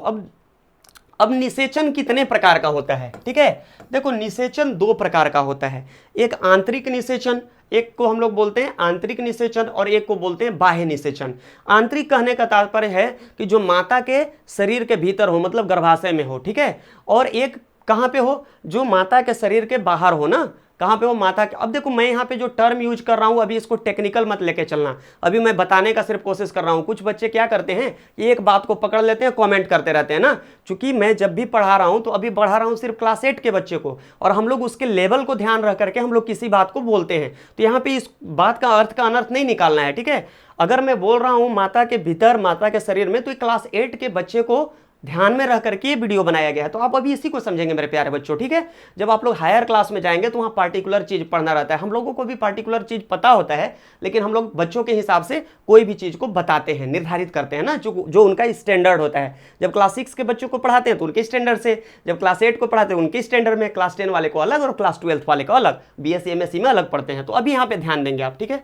Speaker 1: अब निषेचन कितने प्रकार का होता है? ठीक है, देखो निषेचन दो प्रकार का होता है, एक आंतरिक निषेचन, एक को हम लोग बोलते हैं आंतरिक निषेचन और एक को बोलते हैं बाह्य निषेचन। आंतरिक कहने का तात्पर्य है कि जो माता के शरीर के भीतर हो, मतलब गर्भाशय में हो। ठीक है, और एक कहाँ पे हो, जो माता के शरीर के बाहर हो ना, कहाँ पे हो, माता के। अब देखो मैं यहाँ पे जो टर्म यूज कर रहा हूँ, अभी इसको टेक्निकल मत लेके चलना, अभी मैं बताने का सिर्फ कोशिश कर रहा हूँ। कुछ बच्चे क्या करते हैं, एक बात को पकड़ लेते हैं, कमेंट करते रहते हैं ना। चूंकि मैं जब भी पढ़ा रहा हूँ तो अभी बढ़ा रहा हूँ सिर्फ क्लास 8 के बच्चे को, और हम लोग उसके लेवल को ध्यान रख करके हम लोग किसी बात को बोलते हैं। तो यहाँ पे इस बात का अर्थ का अनर्थ नहीं निकालना है। ठीक है, अगर मैं बोल रहा हूँ माता के भीतर, माता के शरीर में, तो क्लास 8 के बच्चे को ध्यान में रह करके ये वीडियो बनाया गया है। तो आप अभी इसी को समझेंगे मेरे प्यारे बच्चों। ठीक है, जब आप लोग हायर क्लास में जाएंगे तो वहाँ पार्टिकुलर चीज पढ़ना रहता है। हम लोगों को भी पार्टिकुलर चीज पता होता है, लेकिन हम लोग बच्चों के हिसाब से कोई भी चीज को बताते हैं, निर्धारित करते हैं ना, जो उनका स्टैंडर्ड होता है। जब क्लास 6 के बच्चों को पढ़ाते हैं तो उनके स्टैंडर्ड से, जब क्लास 8 को पढ़ाते हैं उनके स्टैंडर्ड में, क्लास 10 वाले को अलग और क्लास 12 वाले को अलग, BSc MSc में अलग पढ़ते हैं। तो अभी यहाँ पे ध्यान देंगे आप। ठीक है,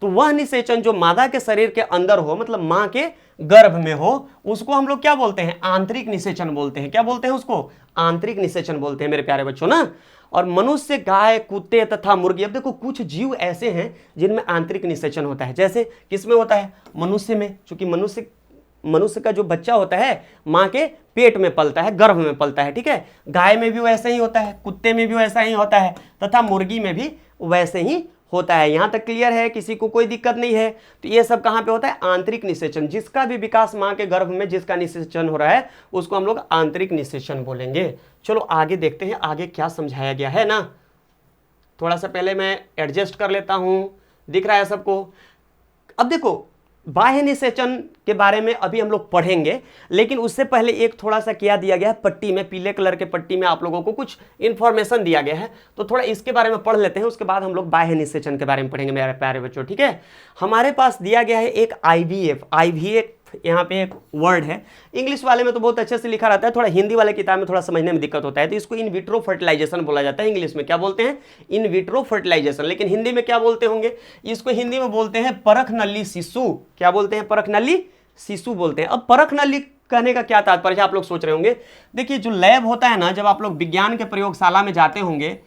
Speaker 1: तो वह निषेचन जो मादा के शरीर के अंदर हो, मतलब मां के गर्भ में हो, उसको हम लोग क्या बोलते हैं, आंतरिक निषेचन बोलते हैं। क्या बोलते हैं उसको, आंतरिक निषेचन बोलते हैं मेरे प्यारे बच्चों ना। और मनुष्य, गाय, कुत्ते तथा मुर्गी। अब देखो कुछ जीव ऐसे हैं जिनमें आंतरिक निषेचन होता है। जैसे किसमें होता है, मनुष्य में, क्योंकि मनुष्य का जो बच्चा होता है मां के पेट में पलता है, गर्भ में पलता है। ठीक है, गाय में भी वैसे ही होता है, कुत्ते में भी वैसा ही होता है, तथा मुर्गी में भी वैसे ही होता है। यहां तक क्लियर है, किसी को कोई दिक्कत नहीं है? तो ये सब कहां पे होता है, आंतरिक निषेचन। जिसका भी विकास मां के गर्भ में जिसका निषेचन हो रहा है उसको हम लोग आंतरिक निषेचन बोलेंगे। चलो आगे देखते हैं आगे क्या समझाया गया है ना। थोड़ा सा पहले मैं एडजस्ट कर लेता हूं, दिख रहा है सबको? अब देखो बाह्य निषेचन के बारे में अभी हम लोग पढ़ेंगे, लेकिन उससे पहले एक थोड़ा सा क्या दिया गया है, पट्टी में, पीले कलर के पट्टी में आप लोगों को कुछ इंफॉर्मेशन दिया गया है। तो थोड़ा इसके बारे में पढ़ लेते हैं, उसके बाद हम लोग बाह्य निषेचन के बारे में पढ़ेंगे मेरे प्यारे बच्चों। ठीक है, हमारे पास दिया गया है एक IVF यहाँ पे एक वर्ड है। इंग्लिश वाले में तो बहुत अच्छे से लिखा रहता है, थोड़ा हिंदी वाले किताब में थोड़ा समझने में दिक्कत होता है। तो इसको इन विट्रो फर्टिलाइजेशन बोला जाता है। इंग्लिश में क्या बोलते हैं, इन विट्रो फर्टिलाइजेशन। लेकिन हिंदी में क्या बोलते होंगे, इसको हिंदी में बोलते हैं परख नली शिशु। क्या बोलते हैं, परख नली शिशु बोलते हैं। अब परख नली कहने का क्या तात्पर्य है, आप लोग सोच रहे होंगे। देखिए जो लैब होता है ना, जब आप लोग विज्ञान के प्रयोगशाला में जाते होंगे,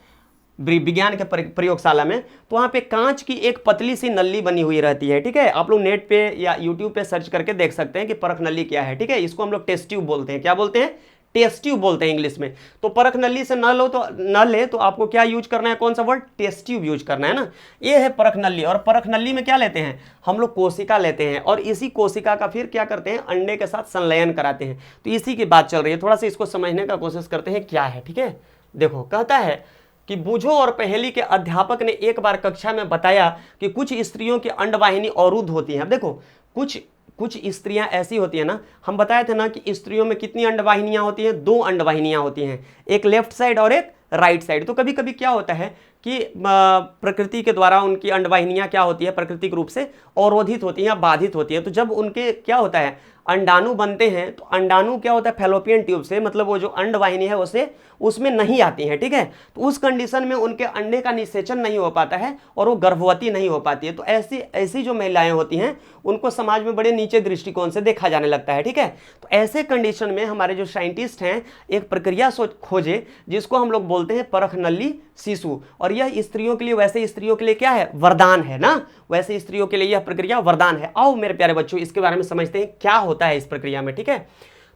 Speaker 1: विज्ञान के प्रयोगशाला में, तो वहाँ पे कांच की एक पतली सी नली बनी हुई रहती है। ठीक है, आप लोग नेट पे या यूट्यूब पे सर्च करके देख सकते हैं कि परख नली क्या है। ठीक है, इसको हम लोग टेस्ट ट्यूब बोलते हैं। क्या बोलते हैं, टेस्ट ट्यूब बोलते हैं इंग्लिश में। तो परख नली से न ले तो आपको क्या यूज करना है, कौन सा वर्ड, टेस्ट ट्यूब यूज करना है ना। ये है परख नली। और परख नली में क्या लेते हैं हम लोग, कोशिका लेते हैं, और इसी कोशिका का फिर क्या करते हैं, अंडे के साथ संलयन कराते हैं। तो इसी की बात चल रही है, थोड़ा सा इसको समझने का कोशिश करते हैं क्या है। ठीक है, देखो कहता है कि बूझो और पहेली के अध्यापक ने एक बार कक्षा में बताया कि कुछ स्त्रियों की अंडवाहिनी अवरुद्ध होती हैं। अब देखो कुछ स्त्रियां ऐसी होती हैं ना, हम बताए थे ना कि स्त्रियों में कितनी अंडवाहिनियां होती हैं, 2 अंडवाहिनियां होती हैं, एक लेफ्ट साइड और एक राइट साइड। तो कभी कभी क्या होता है कि प्रकृति के द्वारा उनकी अंडवाहिनियां क्या होती है, प्राकृतिक रूप से अवरोधित होती हैं या बाधित होती हैं। तो जब उनके क्या होता है, अंडाणु बनते हैं, तो अंडाणु क्या होता है, फैलोपियन ट्यूब से, मतलब वो जो अंडवाहिनी है उसे उसमें नहीं आती है, ठीक है। तो उस कंडीशन में उनके अंडे का निषेचन नहीं हो पाता है और वो गर्भवती नहीं हो पाती है। तो ऐसी ऐसी जो महिलाएं होती हैं उनको समाज में बड़े नीचे दृष्टिकोण से देखा जाने लगता है, ठीक है। तो ऐसे कंडीशन में हमारे जो साइंटिस्ट हैं एक प्रक्रिया खोजे जिसको हम लोग बोलते हैं परखनली शिशु। और यह स्त्रियों के लिए, वैसे स्त्रियों के लिए क्या है, वरदान है ना, वैसे स्त्रियों के लिए यह प्रक्रिया वरदान है। आओ मेरे प्यारे बच्चों इसके बारे में समझते हैं क्या होता है इस प्रक्रिया में, ठीक है।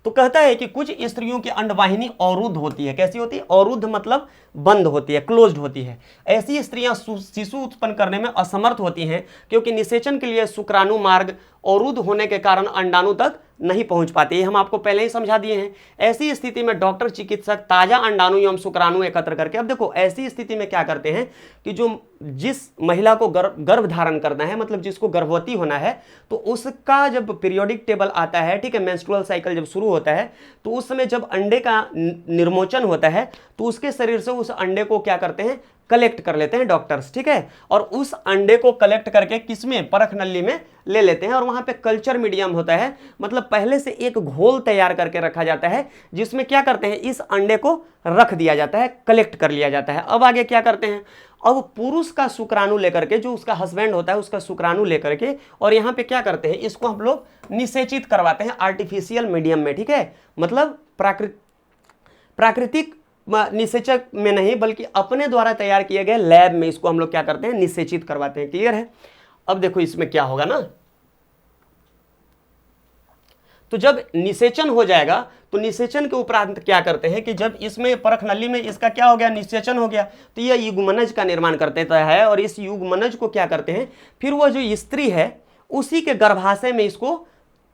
Speaker 1: तो कहता है कि कुछ स्त्रियों की अंडवाहिनी अवरुद्ध होती है। कैसी होती है, अवरुद्ध मतलब बंद होती है, क्लोज्ड होती है। ऐसी स्त्रियां शिशु उत्पन्न करने में असमर्थ होती हैं क्योंकि निषेचन के लिए शुक्राणु मार्ग अवरुद्ध होने के कारण अंडाणु तक नहीं पहुंच पाते। ये हम आपको पहले ही समझा दिए हैं। ऐसी स्थिति में डॉक्टर चिकित्सक ताजा अंडाणु एवं शुक्राणु एकत्र करके, अब देखो ऐसी स्थिति में क्या करते हैं कि जो जिस महिला को गर्भ धारण करना है, मतलब जिसको गर्भवती होना है, तो उसका जब पीरियोडिक टेबल आता है, ठीक है, मेंस्ट्रुअल साइकिल जब शुरू होता है, तो उस समय जब अंडे का निर्मोचन होता है तो उसके शरीर से उस अंडे को क्या करते हैं, कलेक्ट कर लेते हैं डॉक्टर्स, ठीक है। और उस अंडे को कलेक्ट करके किसमें, परख नली में ले लेते हैं। और वहां पे कल्चर मीडियम होता है, मतलब पहले से एक घोल तैयार करके रखा जाता है जिसमें क्या करते हैं, इस अंडे को रख दिया जाता है, कलेक्ट कर लिया जाता है। अब आगे क्या करते हैं, अब पुरुष का शुक्राणु लेकर के, जो उसका हस्बैंड होता है उसका शुक्राणु लेकर के, और यहाँ पे क्या करते हैं, इसको हम लोग निषेचित करवाते हैं आर्टिफिशियल मीडियम में, ठीक है। मतलब प्राकृतिक निषेचक में नहीं बल्कि अपने द्वारा तैयार किए गए लैब में इसको हम लोग क्या करते हैं, निषेचित करवाते हैं। क्लियर है। अब देखो इसमें क्या होगा ना, तो जब निषेचन हो जाएगा तो निषेचन के उपरांत क्या करते हैं कि जब इसमें परख नली में इसका क्या हो गया, निषेचन हो गया, तो यह युग्मनज का निर्माण करते है। और इस युग्मनज को क्या करते हैं, फिर वह जो स्त्री है उसी के गर्भाशय में इसको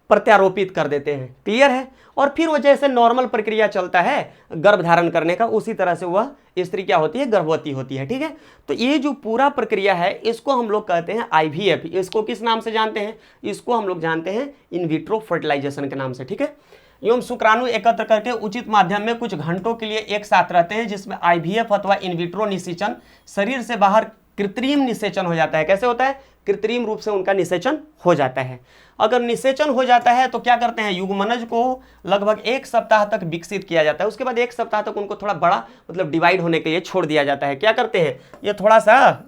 Speaker 1: प्रत्यारोपित कर देते हैं। क्लियर है। और फिर वो जैसे नॉर्मल प्रक्रिया चलता है गर्भ धारण करने का, उसी तरह से वह स्त्री क्या होती है, गर्भवती होती है, ठीक है। तो ये जो पूरा प्रक्रिया है इसको हम लोग कहते हैं IVF। इसको किस नाम से जानते हैं, इसको हम लोग जानते हैं इन विट्रो फर्टिलाइजेशन के नाम से, ठीक है। एवं शुक्राणु एकत्र करके उचित माध्यम में कुछ घंटों के लिए एक साथ रहते हैं, जिसमें IVF अथवा इन विट्रो निषेचन शरीर से बाहर कृत्रिम निषेचन हो जाता है। कैसे होता है, कृत्रिम रूप से उनका निषेचन हो जाता है। अगर निषेचन हो जाता है तो क्या करते हैं, युग्मनज को लगभग 1 सप्ताह तक विकसित किया जाता है। उसके बाद 1 सप्ताह तक उनको थोड़ा बड़ा, मतलब डिवाइड होने के लिए छोड़ दिया जाता है। क्या करते हैं, ये थोड़ा सा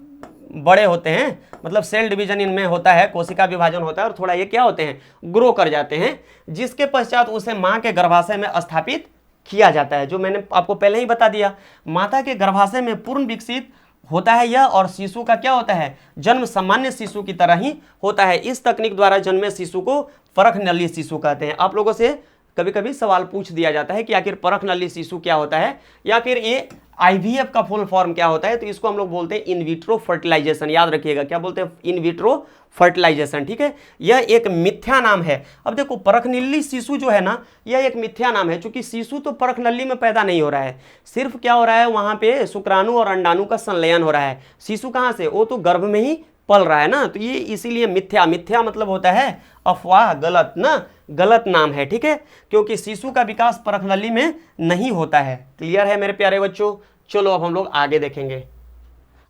Speaker 1: बड़े होते हैं, मतलब सेल डिवीजन इनमें होता है, कोशिका विभाजन होता है, और थोड़ा ये क्या होते हैं, ग्रो कर जाते हैं, जिसके पश्चात उसे माँ के गर्भाशय में स्थापित किया जाता है। जो मैंने आपको पहले ही बता दिया, माता के गर्भाशय में पूर्ण विकसित होता है यह, और शिशु का क्या होता है, जन्म सामान्य शिशु की तरह ही होता है। इस तकनीक द्वारा जन्मे शिशु को परख नली शिशु कहते हैं। आप लोगों से कभी कभी सवाल पूछ दिया जाता है कि आखिर परख नली शिशु क्या होता है, या फिर ये IVF का फुल फॉर्म क्या होता है, तो इसको हम लोग बोलते हैं इन विट्रो फर्टिलाइजेशन। याद रखिएगा, क्या बोलते हैं, इन विट्रो फर्टिलाइजेशन, ठीक है। यह एक मिथ्या नाम है। अब देखो परख नली शिशु जो है ना, यह एक मिथ्या नाम है, क्योंकि शिशु तो परख नली में पैदा नहीं हो रहा है, सिर्फ क्या हो रहा है, वहां पे शुक्राणु और अंडाणु का संलयन हो रहा है। शिशु कहां से, वो तो गर्भ में ही पल रहा है ना, तो ये इसीलिए मिथ्या, मिथ्या मतलब होता है अफवाह, गलत ना, गलत नाम है, ठीक है, क्योंकि शिशु का विकास परख नली में नहीं होता है। क्लियर है मेरे प्यारे बच्चों। चलो अब हम लोग आगे देखेंगे।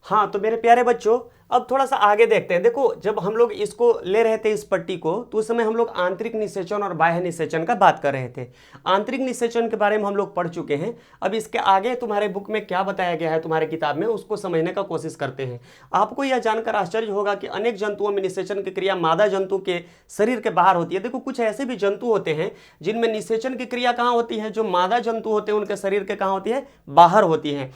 Speaker 1: हाँ तो मेरे प्यारे बच्चों अब थोड़ा सा आगे देखते हैं। देखो जब हम लोग इसको ले रहे थे इस पट्टी को, तो उस समय हम लोग आंतरिक निषेचन और बाह्य निषेचन का बात कर रहे थे। आंतरिक निषेचन के बारे में हम लोग पढ़ चुके हैं। अब इसके आगे तुम्हारे बुक में क्या बताया गया है, तुम्हारे किताब में, उसको समझने का कोशिश करते हैं। आपको यह जानकर आश्चर्य होगा कि अनेक जंतुओं में निषेचन की क्रिया मादा जंतु के शरीर के बाहर होती है। देखो कुछ ऐसे भी जंतु होते हैं जिनमें निषेचन की क्रिया कहाँ होती है, जो मादा जंतु होते हैं उनके शरीर के कहाँ होती है, बाहर होती है।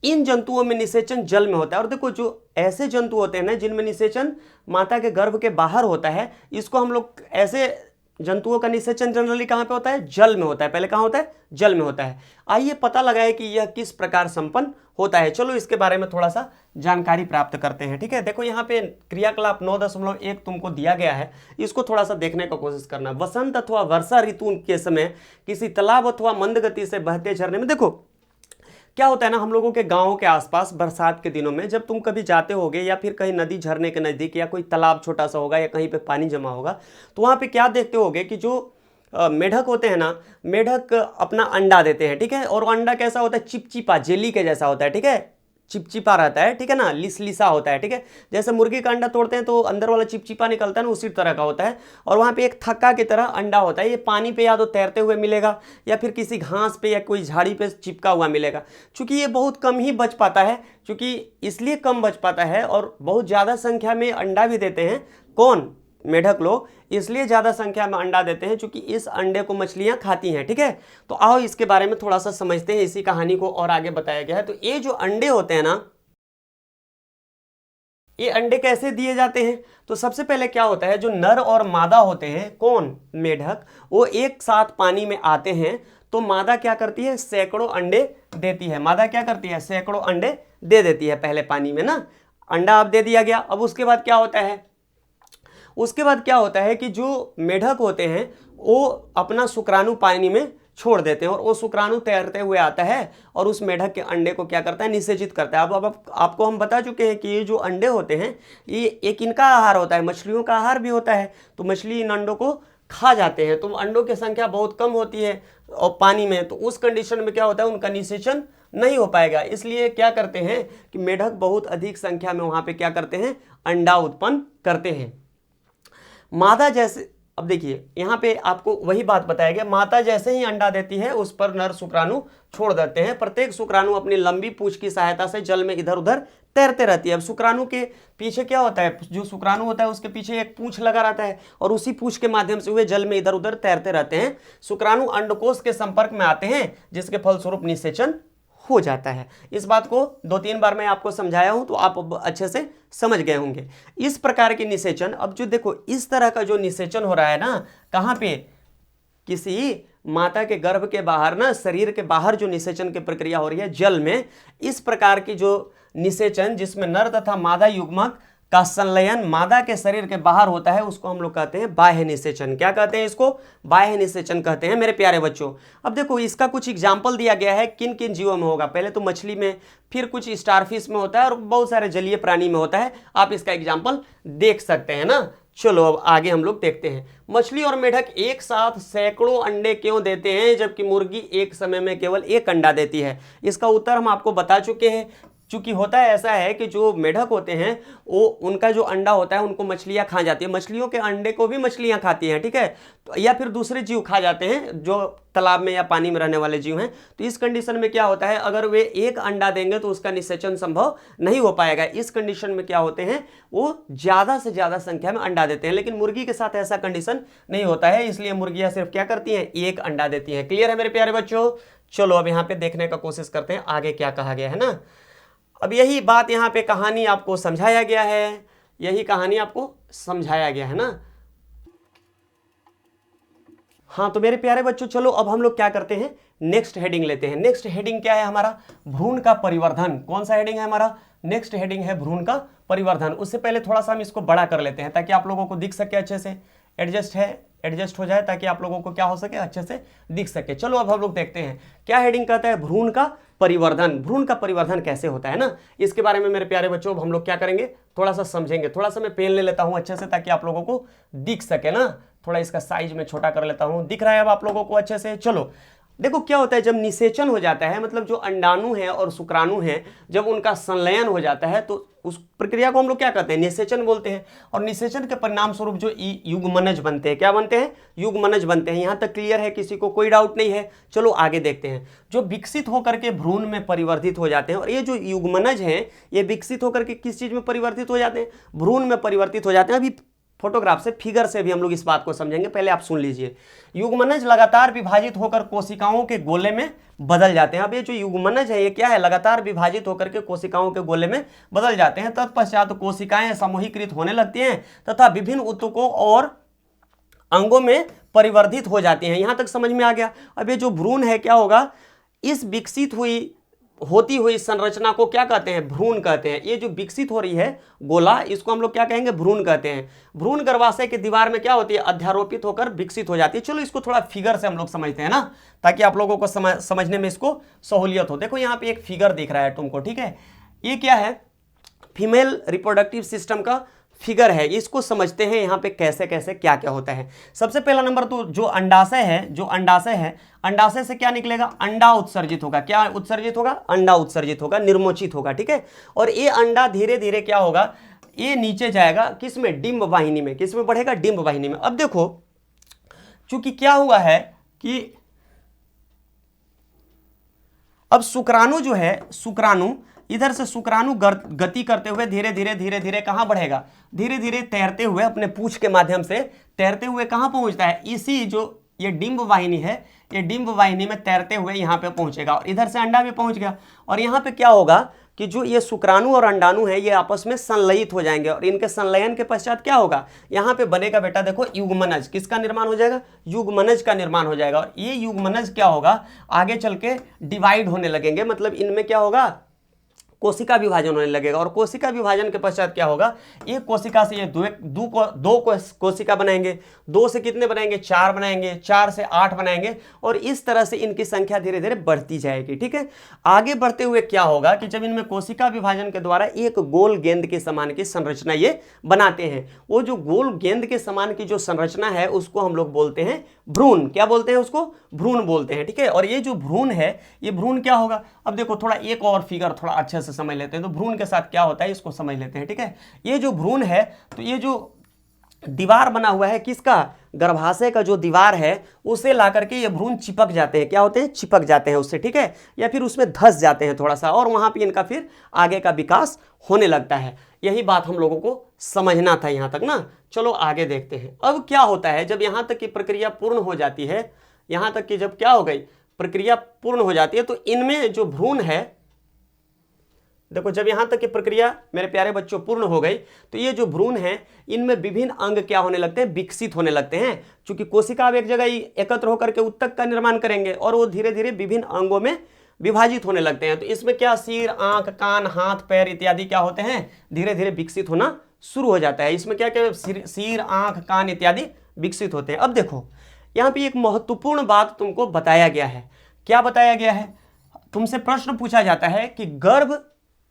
Speaker 1: इन जंतुओं में निषेचन जल में होता है। और देखो जो ऐसे जंतु होते हैं ना जिनमें निषेचन माता के गर्भ के बाहर होता है, इसको हम लोग, ऐसे जंतुओं का निषेचन जनरली कहाँ पे होता है, जल में होता है। पहले कहाँ होता है, जल में होता है। आइए पता लगाए कि यह किस प्रकार संपन्न होता है। चलो इसके बारे में थोड़ा सा जानकारी प्राप्त करते हैं, ठीक है। देखो यहाँ पे क्रियाकलाप 9.1 तुमको दिया गया है, इसको थोड़ा सा देखने का कोशिश करना। वसंत अथवा वर्षा ऋतु के समय किसी तालाब अथवा मंद गति से बहते झरने में, देखो क्या होता है ना, हम लोगों के गाँव के आसपास बरसात के दिनों में जब तुम कभी जाते होगे, या फिर कहीं नदी झरने के नज़दीक, या कोई तालाब छोटा सा होगा, या कहीं पे पानी जमा होगा, तो वहाँ पे क्या देखते होगे कि जो मेढक होते हैं ना, मेढक अपना अंडा देते हैं, ठीक है। और अंडा कैसा होता है, चिपचिपा, जेली के जैसा होता है, ठीक है, चिपचिपा रहता है, ठीक है ना, लिसलिसा होता है, ठीक है। जैसे मुर्गी का अंडा तोड़ते हैं तो अंदर वाला चिपचिपा निकलता है ना, उसी तरह का होता है। और वहाँ पे एक थक्का की तरह अंडा होता है, ये पानी पे या तो तैरते हुए मिलेगा या फिर किसी घास पे या कोई झाड़ी पे चिपका हुआ मिलेगा। चूंकि ये बहुत कम ही बच पाता है, चूंकि इसलिए कम बच पाता है और बहुत ज़्यादा संख्या में अंडा भी देते हैं, कौन, मेढक लोग, इसलिए ज़्यादा संख्या में अंडा देते हैं क्योंकि इस अंडे को मछलियां खाती हैं, ठीक है। तो आओ इसके बारे में थोड़ा सा समझते हैं, इसी कहानी को और आगे बताया गया है। तो ये जो अंडे होते हैं ना, ये अंडे कैसे दिए जाते हैं? तो सबसे पहले क्या होता है, जो नर और मादा होते हैं, कौन, मेढक, वो एक साथ पानी में आते हैं। तो मादा क्या करती है, सैकड़ों अंडे देती है। मादा क्या करती है, सैकड़ों अंडे दे देती है पहले पानी में ना। अंडा अब दे दिया गया, अब उसके बाद क्या होता है, उसके बाद क्या होता है कि जो मेढक होते हैं वो अपना शुक्राणु पानी में छोड़ देते हैं और वो शुक्राणु तैरते हुए आता है और उस मेढक के अंडे को क्या करता है, निषेचित करता है। अब आपको हम बता चुके हैं कि ये जो अंडे होते हैं ये एक इनका आहार होता है, मछलियों का आहार भी होता है। तो मछली इन अंडों को खा जाते हैं, तो अंडों की संख्या बहुत कम होती है और पानी में, तो उस कंडीशन में क्या होता है, उनका निषेचन नहीं हो पाएगा। इसलिए क्या करते हैं कि मेढक बहुत अधिक संख्या में वहाँ पे क्या करते हैं, अंडा उत्पन्न करते हैं। मादा जैसे, अब देखिए यहाँ पे आपको वही बात बताया गया, माता जैसे ही अंडा देती है उस पर नर शुक्राणु छोड़ देते हैं। प्रत्येक शुक्राणु अपनी लंबी पूंछ की सहायता से जल में इधर उधर तैरते रहती है। अब शुक्राणु के पीछे क्या होता है, जो शुक्राणु होता है उसके पीछे एक पूंछ लगा रहता है और उसी पूंछ के माध्यम से वे जल में इधर उधर तैरते रहते हैं। शुक्राणु अंडकोश के संपर्क में आते हैं जिसके फलस्वरूप निषेचन हो जाता है। इस बात को 2-3 बार मैं आपको समझाया हूं तो आप अच्छे से समझ गए होंगे। इस प्रकार के निषेचन, अब जो देखो इस तरह का जो निषेचन हो रहा है ना, कहाँ पे, किसी माता के गर्भ के बाहर ना, शरीर के बाहर जो निषेचन की प्रक्रिया हो रही है जल में, इस प्रकार की जो निषेचन जिसमें नर तथा मादा युग्मक का संलयन मादा के शरीर के बाहर होता है उसको हम लोग कहते हैं बाह्य निषेचन। क्या कहते हैं इसको, बाह्य निषेचन कहते हैं मेरे प्यारे बच्चों। अब देखो इसका कुछ एग्जाम्पल दिया गया है, किन किन जीवों में होगा। पहले तो मछली में, फिर कुछ स्टारफिश में होता है और बहुत सारे जलीय प्राणी में होता है। आप इसका एग्जाम्पल देख सकते हैं ना। चलो अब आगे हम लोग देखते हैं, मछली और मेढक एक साथ सैकड़ों अंडे क्यों देते हैं जबकि मुर्गी एक समय में केवल एक अंडा देती है। इसका उत्तर हम आपको बता चुके हैं। चूंकि होता है ऐसा है कि जो मेढक होते हैं वो, उनका जो अंडा होता है उनको मछलियां खा जाती है, मछलियों के अंडे को भी मछलियां खाती हैं, ठीक है, तो या फिर दूसरे जीव खा जाते हैं जो तालाब में या पानी में रहने वाले जीव हैं। तो इस कंडीशन में क्या होता है, अगर वे एक अंडा देंगे तो उसका निषेचन संभव नहीं हो पाएगा। इस कंडीशन में क्या होते हैं, वो ज़्यादा से ज़्यादा संख्या में अंडा देते हैं। लेकिन मुर्गी के साथ ऐसा कंडीशन नहीं होता है, इसलिए मुर्गियाँ सिर्फ क्या करती हैं, एक अंडा देती हैं। क्लियर है मेरे प्यारे बच्चों। चलो अब यहाँ पे देखने का कोशिश करते हैं आगे क्या कहा गया है ना। अब यही बात यहाँ पे कहानी आपको समझाया गया है, यही कहानी आपको समझाया गया है ना। हाँ तो मेरे प्यारे बच्चों चलो अब हम लोग क्या करते हैं, नेक्स्ट हेडिंग लेते हैं। नेक्स्ट हेडिंग क्या है हमारा, भ्रूण का परिवर्धन। कौन सा हेडिंग है हमारा, नेक्स्ट हेडिंग है भ्रूण का परिवर्धन। उससे पहले थोड़ा सा हम इसको बड़ा कर लेते हैं ताकि आप लोगों को दिख सके अच्छे से, एडजस्ट हो जाए ताकि आप लोगों को क्या हो सके, अच्छे से दिख सके। चलो अब हम लोग देखते हैं क्या हेडिंग कहता है, भ्रूण का परिवर्धन। भ्रूण का परिवर्धन कैसे होता है ना, इसके बारे में मेरे प्यारे बच्चों हम लोग क्या करेंगे, थोड़ा सा समझेंगे। थोड़ा सा मैं पेन ले लेता हूं अच्छे से ताकि आप लोगों को दिख सके ना। थोड़ा इसका साइज में छोटा कर लेता हूं, दिख रहा है अब आप लोगों को अच्छे से। चलो देखो क्या होता है, जब निषेचन हो जाता है, मतलब जो अंडाणु है और शुक्राणु है जब उनका संलयन हो जाता है तो उस प्रक्रिया को हम लोग क्या कहते हैं, निषेचन बोलते हैं। और निषेचन के परिणाम स्वरूप जो युग्मनज बनते हैं, क्या बनते हैं, युग्मनज बनते हैं। यहाँ तक क्लियर है, किसी को कोई डाउट नहीं है। चलो आगे देखते हैं, जो विकसित होकर के भ्रूण में परिवर्तित हो जाते हैं। और ये जो युग्मनज हैं ये विकसित होकर के किस चीज में परिवर्तित हो जाते हैं, भ्रूण में परिवर्तित हो जाते हैं। अभी फोटोग्राफ से, फिगर से भी हम लोग इस बात को समझेंगे, पहले आप सुन लीजिए। युग्मनज लगातार विभाजित होकर कोशिकाओं के गोले में बदल जाते हैं। अब ये जो युग्मनज है ये क्या है, लगातार विभाजित होकर के कोशिकाओं के गोले में बदल जाते हैं। तत्पश्चात कोशिकाएं समूहीकृत होने लगती हैं तथा विभिन्न ऊतकों और अंगों में परिवर्तित हो जाती हैं। यहां तक समझ में आ गया। अब ये जो भ्रूण है क्या होगा, इस विकसित होती हुई संरचना को क्या कहते हैं, भ्रूण कहते हैं। ये जो विकसित हो रही है गोला, इसको हम लोग क्या कहेंगे, भ्रूण कहते हैं। भ्रूण गर्भाशय की दीवार में क्या होती है, अध्यारोपित होकर विकसित हो जाती है। चलो इसको थोड़ा फिगर से हम लोग समझते हैं ना, ताकि आप लोगों को समझने में इसको सहूलियत हो। देखो यहाँ पे एक फिगर दिख रहा है तुमको, ठीक है। ये क्या है, फीमेल रिप्रोडक्टिव सिस्टम का फिगर है, इसको समझते हैं यहाँ पे कैसे कैसे क्या क्या होता है। सबसे पहला नंबर तो जो अंडाशय है, अंडाशय से क्या निकलेगा, अंडा उत्सर्जित होगा। क्या उत्सर्जित होगा, अंडा उत्सर्जित होगा, निर्मोचित होगा, ठीक है। और ये अंडा धीरे धीरे क्या होगा, ये नीचे जाएगा किसमें, डिंब वाहिनी में। किसमें बढ़ेगा, डिंब वाहिनी में। अब देखो चूंकि क्या हुआ है कि अब शुक्राणु जो है, शुक्राणु इधर से शुक्राणु गति करते हुए धीरे धीरे कहां बढ़ेगा, धीरे धीरे तैरते हुए अपने पूंछ के माध्यम से तैरते हुए कहां पहुंचता है, इसी जो ये डिंब वाहिनी है, ये डिंब वाहिनी में तैरते हुए यहां पे पहुंचेगा और इधर से अंडा भी पहुंच गया। और यहां पे क्या होगा कि जो ये शुक्राणु और अंडाणु है ये आपस में संलयित हो जाएंगे और इनके संलयन के पश्चात क्या होगा, यहाँ पे बनेगा बेटा देखो युग्मनज। किसका निर्माण हो जाएगा, युग्मनज का निर्माण हो जाएगा। और ये युग्मनज क्या होगा, आगे चल के डिवाइड होने लगेंगे, मतलब इनमें क्या होगा, कोशिका विभाजन होने लगेगा। और कोशिका विभाजन के पश्चात क्या होगा, एक कोशिका से ये दो कोशिका बनाएंगे, दो से कितने बनाएंगे, 4 बनाएंगे, 4 से 8 बनाएंगे और इस तरह से इनकी संख्या धीरे धीरे बढ़ती जाएगी, ठीक है। आगे बढ़ते हुए क्या होगा कि जब इनमें कोशिका विभाजन के द्वारा एक गोल गेंद के समान की संरचना ये बनाते हैं, वो जो गोल गेंद के समान की जो संरचना है उसको हम लोग बोलते हैं भ्रूण। क्या बोलते हैं उसको, भ्रूण बोलते हैं, ठीक है। और ये जो भ्रूण है, ये भ्रूण क्या होगा, अब देखो थोड़ा एक और फिगर थोड़ा अच्छे से समझ लेते हैं। तो भ्रूण के साथ क्या होता है इसको समझ लेते हैं, ठीक है। ये जो भ्रूण है, तो ये जो दीवार बना हुआ है किसका, गर्भाशय का जो दीवार है उसे ला करके ये भ्रूण चिपक जाते हैं। क्या होते हैं, चिपक जाते हैं उससे, ठीक है, या फिर उसमें धंस जाते हैं थोड़ा सा और वहां पे इनका फिर आगे का विकास होने लगता है। यही बात हम लोगों को समझना था यहां तक ना। चलो आगे देखते हैं। अब क्या होता है जब यहां तक की प्रक्रिया पूर्ण हो जाती है, यहां तक की जब क्या हो गई, प्रक्रिया पूर्ण हो जाती है, तो इनमें जो भ्रूण है, देखो जब यहां तक की प्रक्रिया मेरे प्यारे बच्चों पूर्ण हो गई, तो ये जो भ्रूण है इनमें विभिन्न अंग क्या होने लगते हैं, विकसित होने लगते हैं। क्योंकि कोशिका अब एक जगह ही एकत्र होकर के उत्तक का निर्माण करेंगे और वो धीरे धीरे विभिन्न अंगों में विभाजित होने लगते हैं। तो इसमें क्या, सिर, आंख, कान, हाथ, पैर इत्यादि क्या होते हैं, धीरे धीरे विकसित होना शुरू हो जाता है। इसमें क्या क्या सिर, आंख, कान इत्यादि विकसित होते हैं। अब देखो यहाँ पे एक महत्वपूर्ण बात तुमको बताया गया है। क्या बताया गया है, तुमसे प्रश्न पूछा जाता है कि गर्भ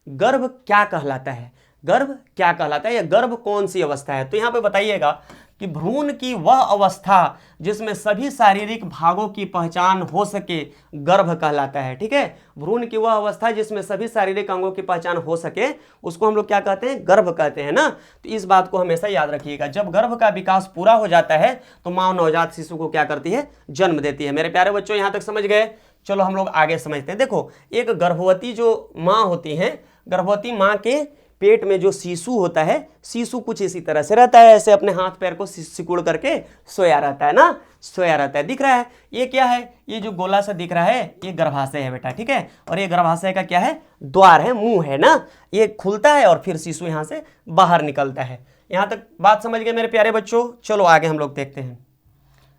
Speaker 1: क्या कहलाता है, गर्भ क्या कहलाता है या गर्भ कौन सी अवस्था है। तो यहां पे बताइएगा कि भ्रूण की वह अवस्था जिसमें सभी शारीरिक भागों की पहचान हो सके गर्भ कहलाता है, ठीक है। भ्रूण की वह अवस्था जिसमें सभी शारीरिक अंगों की पहचान हो सके उसको हम लोग क्या कहते हैं, गर्भ कहते हैं ना। तो इस बात को हमेशा याद रखिएगा। जब गर्भ का विकास पूरा हो जाता है तो मां नवजात शिशु को क्या करती है, जन्म देती है। मेरे प्यारे बच्चों यहां तक समझ गए। चलो हम लोग आगे समझते हैं। देखो एक गर्भवती जो माँ होती है, गर्भवती माँ के पेट में जो शिशु होता है, शिशु कुछ इसी तरह से रहता है, ऐसे अपने हाथ पैर को सिकुड़ करके सोया रहता है ना, सोया रहता है। दिख रहा है ये क्या है, ये जो गोला सा दिख रहा है ये गर्भाशय है बेटा, ठीक है। और ये गर्भाशय का क्या है, द्वार है, मुंह है ना, ये खुलता है और फिर शिशु यहाँ से बाहर निकलता है। यहाँ तक बात समझ गए मेरे प्यारे बच्चों। चलो आगे हम लोग देखते हैं।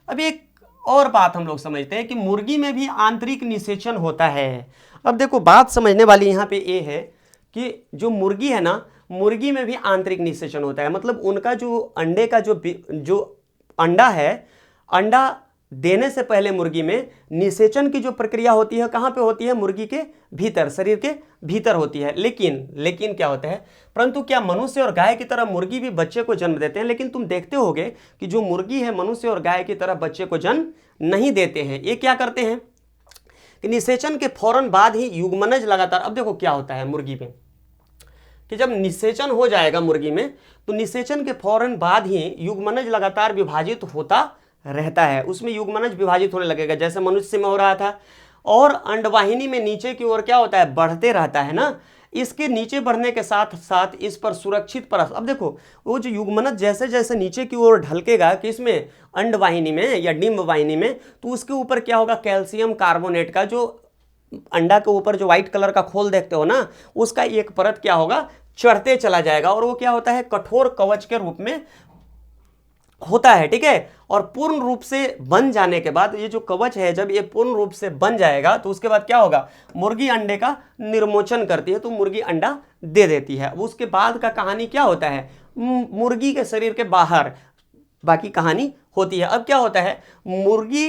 Speaker 1: अब एक और बात हम लोग समझते हैं कि मुर्गी में भी आंतरिक निषेचन होता है। अब देखो बात समझने वाली यहाँ पे ये है कि जो मुर्गी है ना, मुर्गी में भी आंतरिक निषेचन होता है। मतलब उनका जो अंडे का जो अंडा है, अंडा देने से पहले मुर्गी में निषेचन की जो प्रक्रिया होती है कहाँ पे होती है, मुर्गी के भीतर, शरीर के भीतर होती है। लेकिन क्या होता है, परंतु क्या मनुष्य और गाय की तरह मुर्गी भी बच्चे को जन्म देते हैं। लेकिन तुम देखते होगे कि जो मुर्गी है मनुष्य और गाय की तरह बच्चे को जन्म नहीं देते हैं। ये क्या करते हैं कि निषेचन के फौरन बाद ही युग्मनज लगातार, अब देखो क्या होता है मुर्गी में कि जब निषेचन हो जाएगा मुर्गी में, तो निषेचन के फौरन बाद ही युग्मनज लगातार विभाजित होता रहता है। उसमें युग्मनज विभाजित होने लगेगा जैसे मनुष्य में हो रहा था। और अंडवाहिनी में नीचे की ओर क्या होता है, बढ़ते रहता है ना। इसके नीचे बढ़ने के साथ साथ इस पर सुरक्षित परत, अब देखो वो जो युग्मनज जैसे जैसे नीचे की ओर ढलकेगा कि इसमें अंडवाहिनी में या डिंब वाहिनी में, तो उसके ऊपर क्या होगा, कैल्शियम कार्बोनेट का जो अंडा के ऊपर जो व्हाइट कलर का खोल देखते हो ना, उसका एक परत क्या होगा, चढ़ते चला जाएगा और वो क्या होता है, कठोर कवच के रूप में होता है, ठीक है। और पूर्ण रूप से बन जाने के बाद ये जो कवच है, जब ये पूर्ण रूप से बन जाएगा तो उसके बाद क्या होगा, मुर्गी अंडे का निर्मोचन करती है, तो मुर्गी अंडा दे देती है। उसके बाद का कहानी क्या होता है, मुर्गी के शरीर के बाहर बाकी कहानी होती है। अब क्या होता है, मुर्गी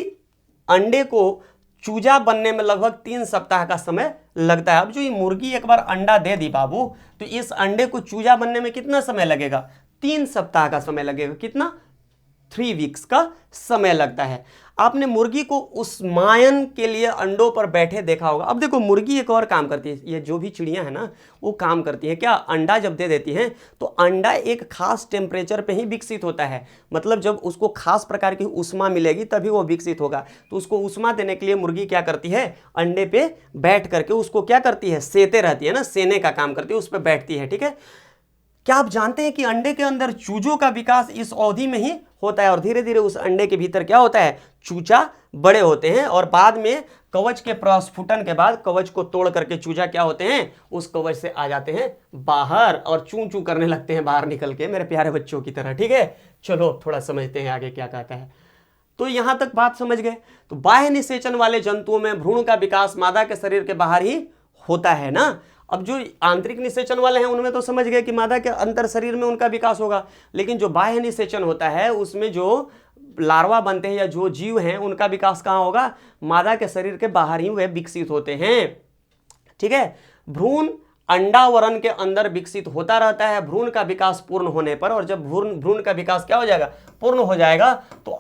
Speaker 1: अंडे को चूजा बनने में लगभग 3 सप्ताह का समय लगता है। अब जो ये मुर्गी एक बार अंडा दे दी बाबू, तो इस अंडे को चूजा बनने में कितना समय लगेगा, 3 सप्ताह का समय लगेगा। कितना? 3 वीक्स का समय लगता है। आपने मुर्गी को उस्मायन के लिए अंडों पर बैठे देखा होगा। अब देखो मुर्गी एक और काम करती है, ये जो भी चिड़ियां है ना वो काम करती है क्या, अंडा जब दे देती हैं तो अंडा एक खास टेम्परेचर पे ही विकसित होता है। मतलब जब उसको खास प्रकार की उष्मा मिलेगी तभी वो विकसित होगा। तो उसको उष्मा देने के लिए मुर्गी क्या करती है, अंडे पे बैठ करके उसको क्या करती है, सेते रहती है ना, सेने का काम करती है, उस पर बैठती है। ठीक है, क्या आप जानते हैं कि अंडे के अंदर चूजों का विकास इस अवधि में ही होता है और धीरे धीरे उस अंडे के भीतर क्या होता है, चूजा बड़े होते हैं और बाद में कवच के प्रस्फुटन के बाद कवच को तोड़ करके चूजा क्या होते हैं, उस कवच से आ जाते हैं बाहर और चू चू करने लगते हैं बाहर निकल के, मेरे प्यारे बच्चों की तरह। ठीक है, चलो थोड़ा समझते हैं आगे क्या कहता है। तो यहां तक बात समझ गए। तो बाह्य निषेचन वाले जंतुओं में भ्रूण का विकास मादा के शरीर के बाहर ही होता है ना। अब जो आंतरिक निषेचन वाले हैं उनमें तो समझ गए कि मादा के अंतर शरीर में उनका विकास होगा, लेकिन जो बाह्य निषेचन होता है उसमें जो लार्वा बनते हैं या जो जीव हैं उनका विकास कहाँ होगा, मादा के शरीर के बाहर ही वे विकसित होते हैं। ठीक है, भ्रूण अंडावरण के अंदर विकसित होता रहता है भ्रूण का विकास पूर्ण होने पर, और जब भ्रूण का विकास क्या हो जाएगा, पूर्ण हो जाएगा, तो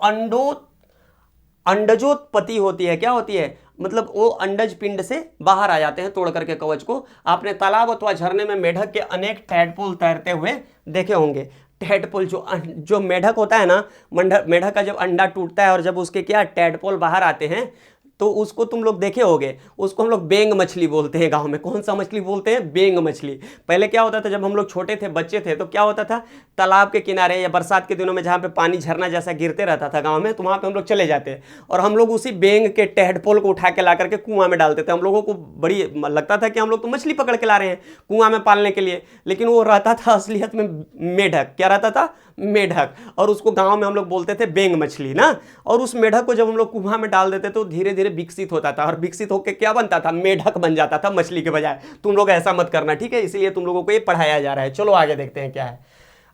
Speaker 1: अंडजोत्पत्ति होती है। क्या होती है, मतलब वो अंडज पिंड से बाहर आ जाते हैं तोड़ करके कवच को। आपने तालाब अथवा झरने में मेढक के अनेक टैडपोल तैरते हुए देखे होंगे। टैडपोल जो मेढक होता है ना, मेढक का जब अंडा टूटता है और जब उसके क्या टैडपोल बाहर आते हैं तो उसको तुम लोग देखे होगे, उसको हम लोग बेंग मछली बोलते हैं गांव में। कौन सा मछली बोलते हैं, बेंग मछली। पहले क्या होता था, जब हम लोग छोटे थे, बच्चे थे, तो क्या होता था, तालाब के किनारे या बरसात के दिनों में जहाँ पे पानी झरना जैसा गिरते रहता था गांव में, तो वहाँ पे हम लोग चले जाते और हम लोग उसी बेंग के टहडपोल को उठा के ला करके कुआं में डालते थे। हम लोगों को बड़ी लगता था कि हम लोग तो मछली पकड़ के ला रहे हैं कुआं में पालने के लिए, लेकिन वो रहता था असलियत में मेढक। क्या रहता था, मेढक, और उसको गांव में हम लोग बोलते थे बेंग मछली ना। और उस मेढक को जब हम लोग कुआं में डाल देते तो धीरे धीरे विकसित होता था और विकसित होकर क्या बनता था, मेढक बन जाता था मछली के बजाय। तुम लोग ऐसा मत करना, ठीक है, इसलिए तुम लोगों को ये पढ़ाया जा रहा है। चलो आगे देखते हैं क्या है।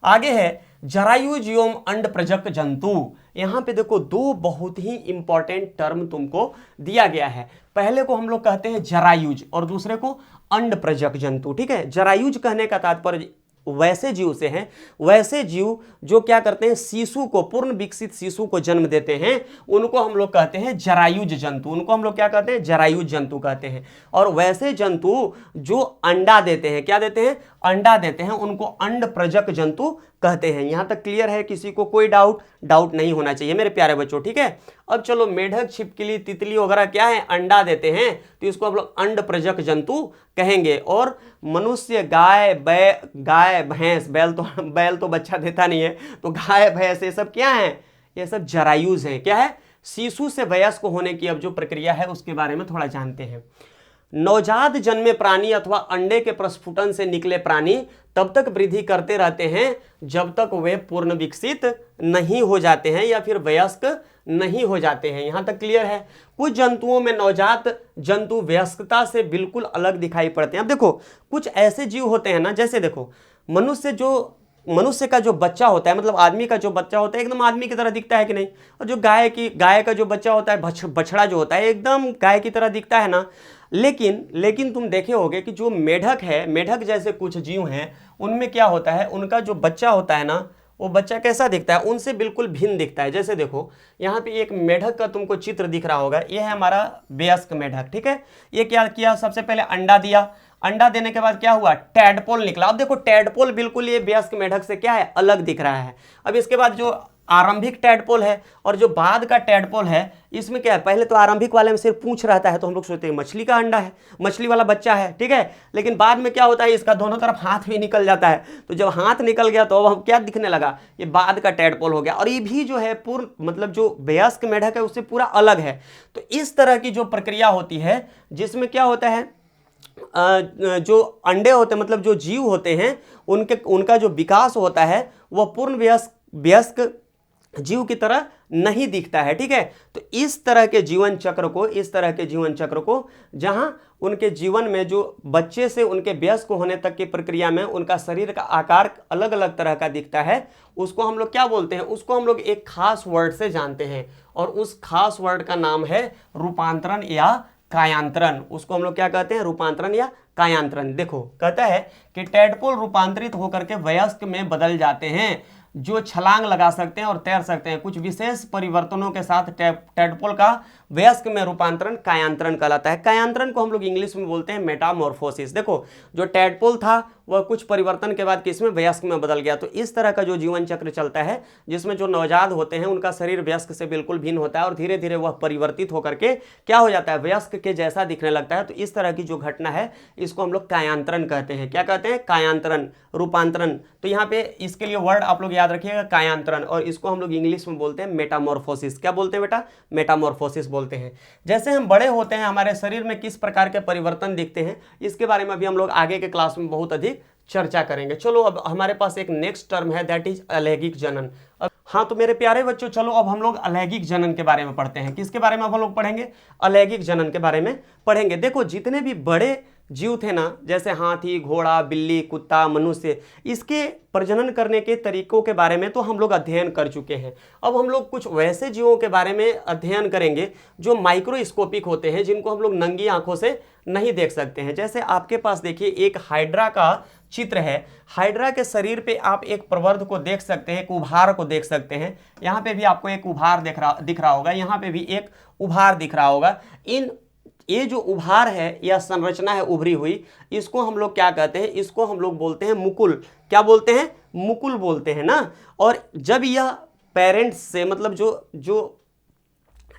Speaker 1: आगे है जरायुज एवं अंड प्रजक जंतु। यहां पे देखो दो बहुत ही इंपॉर्टेंट टर्म तुमको दिया गया है। पहले को हम लोग कहते हैं जरायुज और दूसरे को अंड प्रजक जंतु। ठीक है, जरायुज कहने का तात्पर्य वैसे जीव से हैं, वैसे जीव जो क्या करते हैं, शिशु को, पूर्ण विकसित शिशु को जन्म देते हैं, उनको हम लोग कहते हैं जरायुज जंतु। उनको हम लोग क्या कहते हैं, जरायुज जंतु कहते हैं। और वैसे जंतु जो अंडा देते हैं, क्या देते हैं, अंडा देते हैं, उनको अंड प्रजक जंतु कहते हैं। यहां तक क्लियर है, किसी को कोई डाउट नहीं होना चाहिए मेरे प्यारे बच्चों। ठीक है, अब चलो मेढक, छिपकली, तितली वगैरह क्या है, अंडा देते हैं, तो इसको हम लोग अंड प्रजक जंतु कहेंगे। और मनुष्य, गाय, भैंस, बैल तो बच्चा देता नहीं है, तो गाय, भैंस, ये सब क्या है, ये सब जरायुज हैं। क्या है, शिशु से वयस्क होने की अब जो प्रक्रिया है उसके बारे में थोड़ा जानते हैं। नवजात जन्मे प्राणी अथवा अंडे के प्रस्फुटन से निकले प्राणी तब तक वृद्धि करते रहते हैं जब तक वे पूर्ण विकसित नहीं हो जाते हैं या फिर वयस्क नहीं हो जाते हैं। यहां तक क्लियर है। कुछ जंतुओं में नवजात जंतु वयस्कता से बिल्कुल अलग दिखाई पड़ते हैं। अब देखो कुछ ऐसे जीव होते हैं ना, जैसे देखो मनुष्य का जो बच्चा होता है, मतलब आदमी का जो बच्चा होता है एकदम आदमी की तरह दिखता है कि नहीं, और जो गाय का जो बच्चा होता है, बछड़ा जो होता है एकदम गाय की तरह दिखता है ना। लेकिन तुम देखे होगे कि जो मेढक है, मेढक जैसे कुछ जीव हैं, उनमें क्या होता है, उनका जो बच्चा होता है ना, वो बच्चा कैसा दिखता है, उनसे बिल्कुल भिन्न दिखता है। जैसे देखो यहाँ पे एक मेढक का तुमको चित्र दिख रहा होगा, ये है हमारा वयस्क मेढक। ठीक है, ये क्या किया, सबसे पहले अंडा दिया, अंडा देने के बाद क्या हुआ, टैडपोल निकला। अब देखो टैडपोल बिल्कुल ये वयस्क मेढक से क्या है, अलग दिख रहा है। अब इसके बाद जो आरंभिक टैडपोल है और जो बाद का टैडपोल है, इसमें क्या है, पहले तो आरंभिक वाले में सिर्फ पूंछ रहता है, तो हम लोग सोचते हैं मछली का अंडा है, मछली वाला बच्चा है। ठीक है, लेकिन बाद में क्या होता है, इसका दोनों तरफ हाथ भी निकल जाता है। तो जब हाथ निकल गया तो अब हम क्या दिखने लगा, ये बाद का टैडपोल हो गया। और ये भी जो है पूर्ण, मतलब जो वयस्क मेढक है उससे पूरा अलग है। तो इस तरह की जो प्रक्रिया होती है जिसमें क्या होता है, जो अंडे होते हैं, मतलब जो जीव होते हैं, उनका जो विकास होता है वह पूर्ण वयस्क जीव की तरह नहीं दिखता है। ठीक है, तो इस तरह के जीवन चक्र को जहां उनके जीवन में जो बच्चे से उनके वयस्क होने तक की प्रक्रिया में उनका शरीर का आकार अलग अलग तरह का दिखता है, उसको हम लोग क्या बोलते हैं, उसको हम लोग एक खास वर्ड से जानते हैं, और उस खास वर्ड का नाम है रूपांतरण या कायांतरण। उसको हम लोग क्या कहते हैं, रूपांतरण या कायांतरण। देखो कहता है कि टैडपोल रूपांतरित होकर के वयस्क में बदल जाते हैं, जो छलांग लगा सकते हैं और तैर सकते हैं। कुछ विशेष परिवर्तनों के साथ टैडपोल का वयस्क में रूपांतरण कायांतरण कहलाता है। कायांतरण को हम लोग इंग्लिश में बोलते हैं मेटामॉर्फोसिस। देखो जो टैडपोल था वह कुछ परिवर्तन के बाद किसमें, वयस्क में बदल गया। तो इस तरह का जो जीवन चक्र चलता है, जिसमें जो नवजात होते हैं उनका शरीर वयस्क से बिल्कुल भिन्न होता है और धीरे धीरे वह परिवर्तित होकर के क्या हो जाता है, वयस्क के जैसा दिखने लगता है। तो इस तरह की जो घटना है इसको हम लोग कायांतरण कहते हैं। क्या कहते हैं, कायांतरण, रूपांतरण। तो यहाँ पे इसके लिए वर्ड आप लोग याद रखिएगा, कायांतरण, और इसको हम लोग इंग्लिश में बोलते हैं मेटामॉर्फोसिस। क्या बोलते हैं बेटा, मेटामॉर्फोसिस बोलते हैं। जैसे हम बड़े होते हैं हमारे शरीर में किस प्रकार के परिवर्तन दिखते हैं, इसके बारे में अभी हम लोग आगे के क्लास में बहुत अधिक चर्चा करेंगे। चलो अब हमारे पास एक नेक्स्ट टर्म है, दैट इज अलैंगिक जनन। हाँ तो मेरे प्यारे बच्चों, चलो अब हम लोग अलैंगिक जनन के बारे में पढ़ते हैं। किसके बारे में अब हम लोग पढ़ेंगे, अलैंगिक जनन के बारे में पढ़ेंगे। देखो जितने भी बड़े जीव थे ना, जैसे हाथी, घोड़ा, बिल्ली, कुत्ता, मनुष्य, इसके प्रजनन करने के तरीकों के बारे में तो हम लोग अध्ययन कर चुके हैं। अब हम लोग कुछ वैसे जीवों के बारे में अध्ययन करेंगे जो माइक्रोस्कोपिक होते हैं, जिनको हम लोग नंगी आंखों से नहीं देख सकते हैं। जैसे आपके पास देखिए एक हाइड्रा का चित्र है। हाइड्रा के शरीर पे आप एक प्रवर्ध को देख सकते हैं, एक उभार को देख सकते हैं। यहाँ पे भी आपको एक उभार दिख रहा होगा, यहाँ पे भी एक उभार दिख रहा होगा। ये जो उभार है या संरचना है उभरी हुई, इसको हम लोग क्या कहते हैं, इसको हम लोग बोलते हैं मुकुल। क्या बोलते हैं, मुकुल बोलते हैं ना। और जब यह पेरेंट्स से, मतलब जो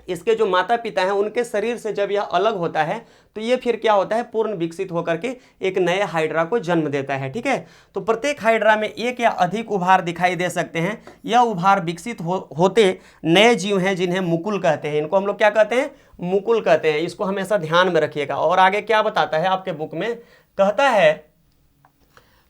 Speaker 1: इसके जो माता पिता हैं उनके शरीर से जब यह अलग होता है, तो ये फिर क्या होता है, पूर्ण विकसित होकर के एक नए हाइड्रा को जन्म देता है। ठीक है, तो प्रत्येक हाइड्रा में एक या अधिक उभार दिखाई दे सकते हैं। यह उभार विकसित होते नए जीव हैं जिन्हें मुकुल कहते हैं। इनको हम लोग क्या कहते हैं, मुकुल कहते हैं। इसको हमेशा ध्यान में रखिएगा। और आगे क्या बताता है आपके बुक में, कहता है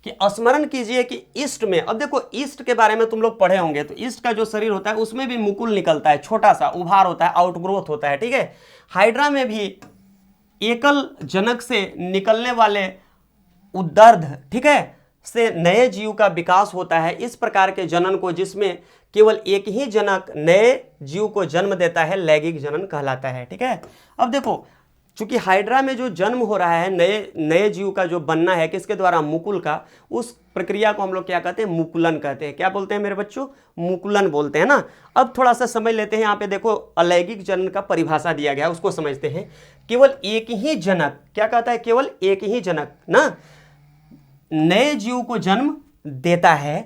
Speaker 1: कि स्मरण कीजिए कि ईस्ट में, अब देखो ईस्ट के बारे में तुम लोग पढ़े होंगे, तो ईस्ट का जो शरीर होता है उसमें भी मुकुल निकलता है, छोटा सा उभार होता है, आउटग्रोथ होता है। ठीक है, हाइड्रा में भी एकल जनक से निकलने वाले उदर्ध, ठीक है, से नए जीव का विकास होता है। इस प्रकार के जनन को, जिसमें केवल एक ही जनक नए जीव को जन्म देता है, लैंगिक जनन कहलाता है। ठीक है, अब देखो चूंकि हाइड्रा में जो जन्म हो रहा है, नए जीव का जो बनना है, किसके द्वारा, मुकुल का, उस प्रक्रिया को हम लोग क्या कहते हैं, मुकुलन कहते हैं। क्या बोलते हैं मेरे बच्चों, मुकुलन बोलते हैं ना। अब थोड़ा सा समझ लेते हैं। यहाँ पे देखो अलैंगिक जनन का परिभाषा दिया गया है, उसको समझते हैं। केवल एक ही जनक, क्या कहता है, केवल एक ही जनक ना नए जीव को जन्म देता है,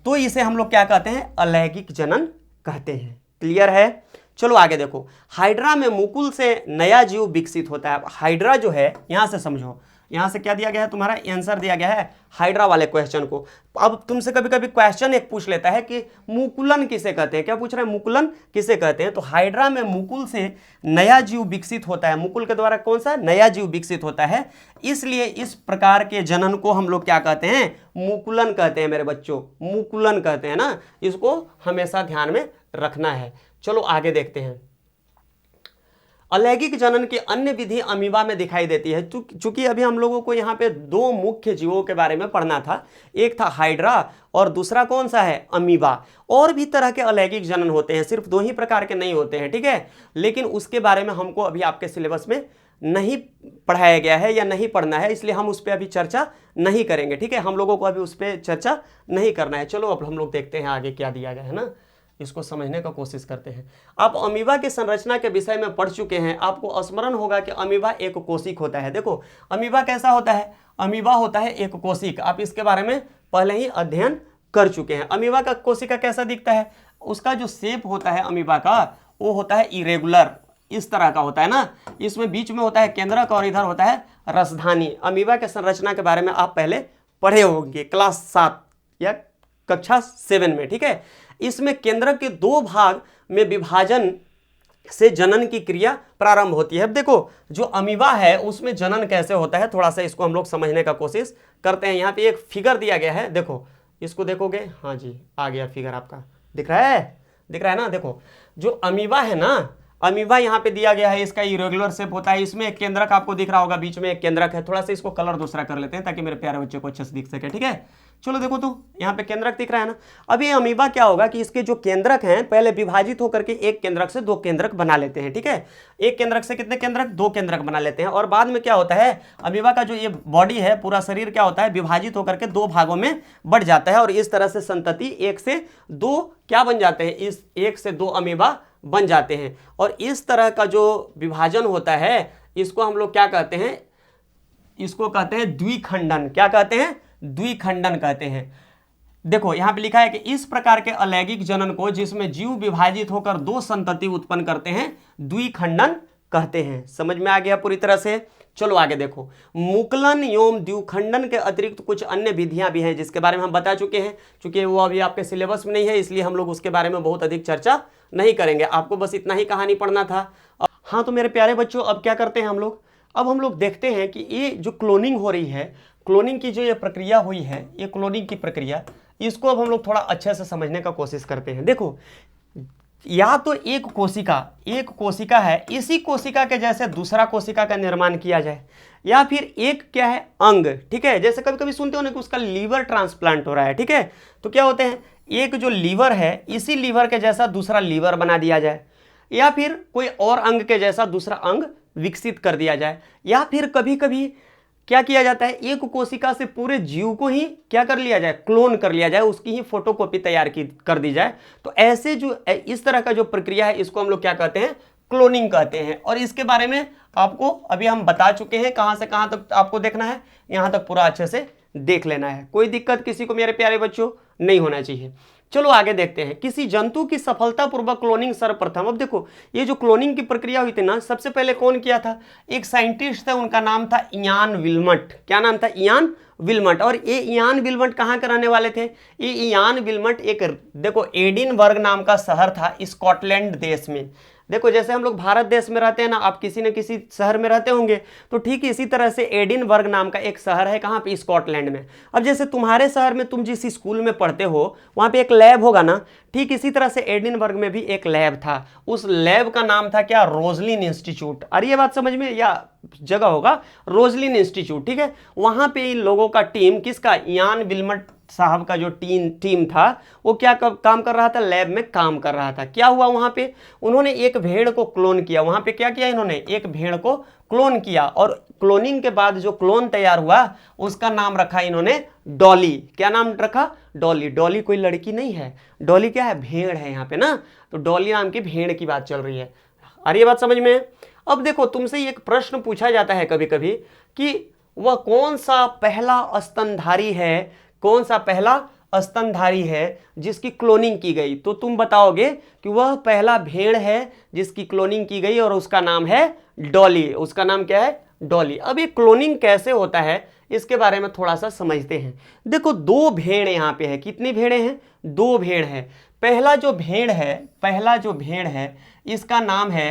Speaker 1: तो इसे हम लोग क्या कहते हैं, अलैंगिक जनन कहते हैं। क्लियर है। चलो आगे देखो, हाइड्रा में मुकुल से नया जीव विकसित होता है। हाइड्रा जो है, यहां से समझो, यहां से क्या दिया गया है, तुम्हारा आंसर दिया गया है हाइड्रा वाले क्वेश्चन को। अब तुमसे कभी कभी क्वेश्चन एक पूछ लेता है कि मुकुलन किसे कहते हैं। क्या पूछ रहा है, मुकुलन किसे कहते हैं। तो हाइड्रा में मुकुल से नया जीव विकसित होता है, मुकुल के द्वारा कौन सा नया जीव विकसित होता है, इसलिए इस प्रकार के जनन को हम लोग क्या कहते हैं, मुकुलन कहते हैं मेरे बच्चों, मुकुलन कहते हैं ना। इसको हमेशा ध्यान में रखना है। चलो आगे देखते हैं। अलैंगिक जनन की अन्य विधि अमीबा में दिखाई देती है। चूंकि अभी हम लोगों को यहाँ पे दो मुख्य जीवों के बारे में पढ़ना था, एक था हाइड्रा और दूसरा कौन सा है, अमीबा। और भी तरह के अलैंगिक जनन होते हैं, सिर्फ 2 ही प्रकार के नहीं होते हैं। ठीक है, लेकिन उसके बारे में हमको अभी आपके सिलेबस में नहीं पढ़ाया गया है या नहीं पढ़ना है, इसलिए हम उस पर अभी चर्चा नहीं करेंगे। ठीक है, हम लोगों को अभी उस पर चर्चा नहीं करना है। चलो अब हम लोग देखते हैं आगे क्या दिया गया है ना, इसको समझने का कोशिश करते हैं। आप अमीबा की संरचना के विषय में पढ़ चुके हैं, आपको स्मरण होगा कि अमीबा एक कोशिक होता है। देखो अमीबा कैसा होता है, अमीबा होता है एक कोशिक। आप इसके बारे में पहले ही अध्ययन कर चुके हैं। अमीबा का कोशिका कैसा दिखता है, उसका जो शेप होता है अमीबा का, वो होता है इरेगुलर, इस तरह का होता है ना। इसमें बीच में होता है केंद्रक और इधर होता है रसधानी। अमीबा के संरचना के बारे में आप पहले पढ़े होंगे क्लास 7 या कक्षा 7 में। ठीक है, इसमें केंद्रक के 2 भाग में विभाजन से जनन की क्रिया प्रारंभ होती है। अब देखो जो अमीबा है उसमें जनन कैसे होता है, थोड़ा सा इसको हम लोग समझने का कोशिश करते हैं। यहाँ पे एक फिगर दिया गया है, देखो इसको देखोगे, हाँ जी आ गया फिगर, आपका दिख रहा है, दिख रहा है ना। देखो जो अमीबा है ना, अमीबा यहाँ पे दिया गया है, इसका इरेगुलर शेप होता है, इसमें एक केंद्रक आपको दिख रहा होगा, बीच में एक केंद्रक है। थोड़ा सा इसको कलर दूसरा कर लेते हैं ताकि मेरे प्यारे बच्चे को अच्छे से दिख सके, ठीक है। चलो देखो तो यहाँ पे केंद्रक दिख रहा है ना। अब ये अमीबा क्या होगा कि इसके जो केंद्रक हैं पहले विभाजित होकर के एक केंद्रक से दो केंद्रक बना लेते हैं, ठीक है। एक केंद्रक से कितने केंद्रक? दो केंद्रक बना लेते हैं। और बाद में क्या होता है, अमीबा का जो ये बॉडी है, पूरा शरीर क्या होता है, विभाजित होकर के दो भागों में बढ़ जाता है और इस तरह से संतति एक से दो क्या बन जाते हैं, इस एक से दो अमीबा बन जाते हैं। और इस तरह का जो विभाजन होता है इसको हम लोग क्या कहते हैं, इसको कहते हैं द्विखंडन। क्या कहते हैं? द्विखंडन कहते हैं। देखो यहां पे लिखा है कि इस प्रकार के अलैंगिक जनन को, जिसमें जीव विभाजित होकर दो संतति उत्पन्न करते हैं, द्विखंडन कहते हैं। समझ में आ गया पूरी तरह से? चलो आगे देखो, मुकुलन एवं द्विखंडन के अतिरिक्त कुछ अन्य विधियां भी हैं जिसके बारे में हम बता चुके हैं। चूंकि वो अभी आपके सिलेबस में नहीं है इसलिए हम लोग उसके बारे में बहुत अधिक चर्चा नहीं करेंगे, आपको बस इतना ही कहानी पढ़ना था। हाँ तो मेरे प्यारे बच्चों, अब क्या करते हैं हम लोग, अब हम लोग देखते हैं कि ये जो क्लोनिंग हो रही है, क्लोनिंग की जो ये प्रक्रिया हुई है, ये क्लोनिंग की प्रक्रिया, इसको अब हम लोग थोड़ा अच्छे से समझने का कोशिश करते हैं। देखो, या तो एक कोशिका है, इसी कोशिका के जैसे दूसरा कोशिका का निर्माण किया जाए, या फिर एक क्या है, अंग, ठीक है। जैसे कभी कभी सुनते हो ना कि उसका लीवर ट्रांसप्लांट हो रहा है, ठीक है। तो क्या होते हैं, एक जो लीवर है इसी लीवर के जैसा दूसरा लीवर बना दिया जाए, या फिर कोई और अंग के जैसा दूसरा अंग विकसित कर दिया जाए, या फिर कभी कभी क्या किया जाता है, एक कोशिका से पूरे जीव को ही क्या कर लिया जाए, क्लोन कर लिया जाए, उसकी ही फोटोकॉपी तैयार कर दी जाए। तो ऐसे जो इस तरह का जो प्रक्रिया है इसको हम लोग क्या कहते हैं, क्लोनिंग कहते हैं। और इसके बारे में आपको अभी हम बता चुके हैं, कहां से कहां तक आपको देखना है, यहां तक पूरा अच्छे से देख लेना है। कोई दिक्कत किसी को मेरे प्यारे बच्चों नहीं होना चाहिए। चलो आगे देखते हैं, किसी जंतु की सफलतापूर्वक क्लोनिंग सर्वप्रथम। अब देखो ये जो क्लोनिंग की प्रक्रिया हुई थी ना, सबसे पहले कौन किया था, एक साइंटिस्ट थे, उनका नाम था इयान विल्मट। क्या नाम था? इयान विल्मट। और ये इयान विल्मट कहाँ के रहने वाले थे? ये इयान विल्मट एक, देखो, एडिनबर्ग नाम का शहर था स्कॉटलैंड देश में। देखो जैसे हम लोग भारत देश में रहते हैं ना, आप किसी न किसी शहर में रहते होंगे, तो ठीक इसी तरह से एडिनबर्ग नाम का एक शहर है, कहाँ पे? स्कॉटलैंड में। अब जैसे तुम्हारे शहर में तुम जिस स्कूल में पढ़ते हो वहाँ पे एक लैब होगा ना, ठीक इसी तरह से एडिनबर्ग में भी एक लैब था। उस लैब का नाम था क्या? Roslin institute. अरे ये बात समझ में, या जगह होगा रोजलिन इंस्टीट्यूट, ठीक है। वहाँ पे इन लोगों का टीम, किसका? इयान विल्मट साहब का जो टीम था वो क्या काम कर रहा था? लैब में काम कर रहा था। क्या हुआ वहां पे? उन्होंने एक भेड़ को क्लोन किया। वहां पे क्या किया इन्होंने? एक भेड़ को क्लोन किया, और क्लोनिंग के बाद जो क्लोन तैयार हुआ उसका नाम रखा इन्होंने डॉली। क्या नाम रखा? डॉली। डॉली कोई लड़की नहीं है, डॉली क्या है? भेड़ है यहाँ पे ना, तो डॉली नाम की भेड़ की बात चल रही है। अरे ये बात समझ में? अब देखो तुमसे एक प्रश्न पूछा जाता है कभी कभी कि वह कौन सा पहला स्तनधारी है, कौन सा पहला स्तनधारी है जिसकी क्लोनिंग की गई, तो तुम बताओगे कि वह पहला भेड़ है जिसकी क्लोनिंग की गई और उसका नाम है डॉली। उसका नाम क्या है? डॉली। अब ये क्लोनिंग कैसे होता है इसके बारे में थोड़ा सा समझते हैं। देखो दो भेड़ यहाँ पे है, कितनी भेड़ें हैं? दो भेड़ है। पहला जो भेड़ है इसका नाम है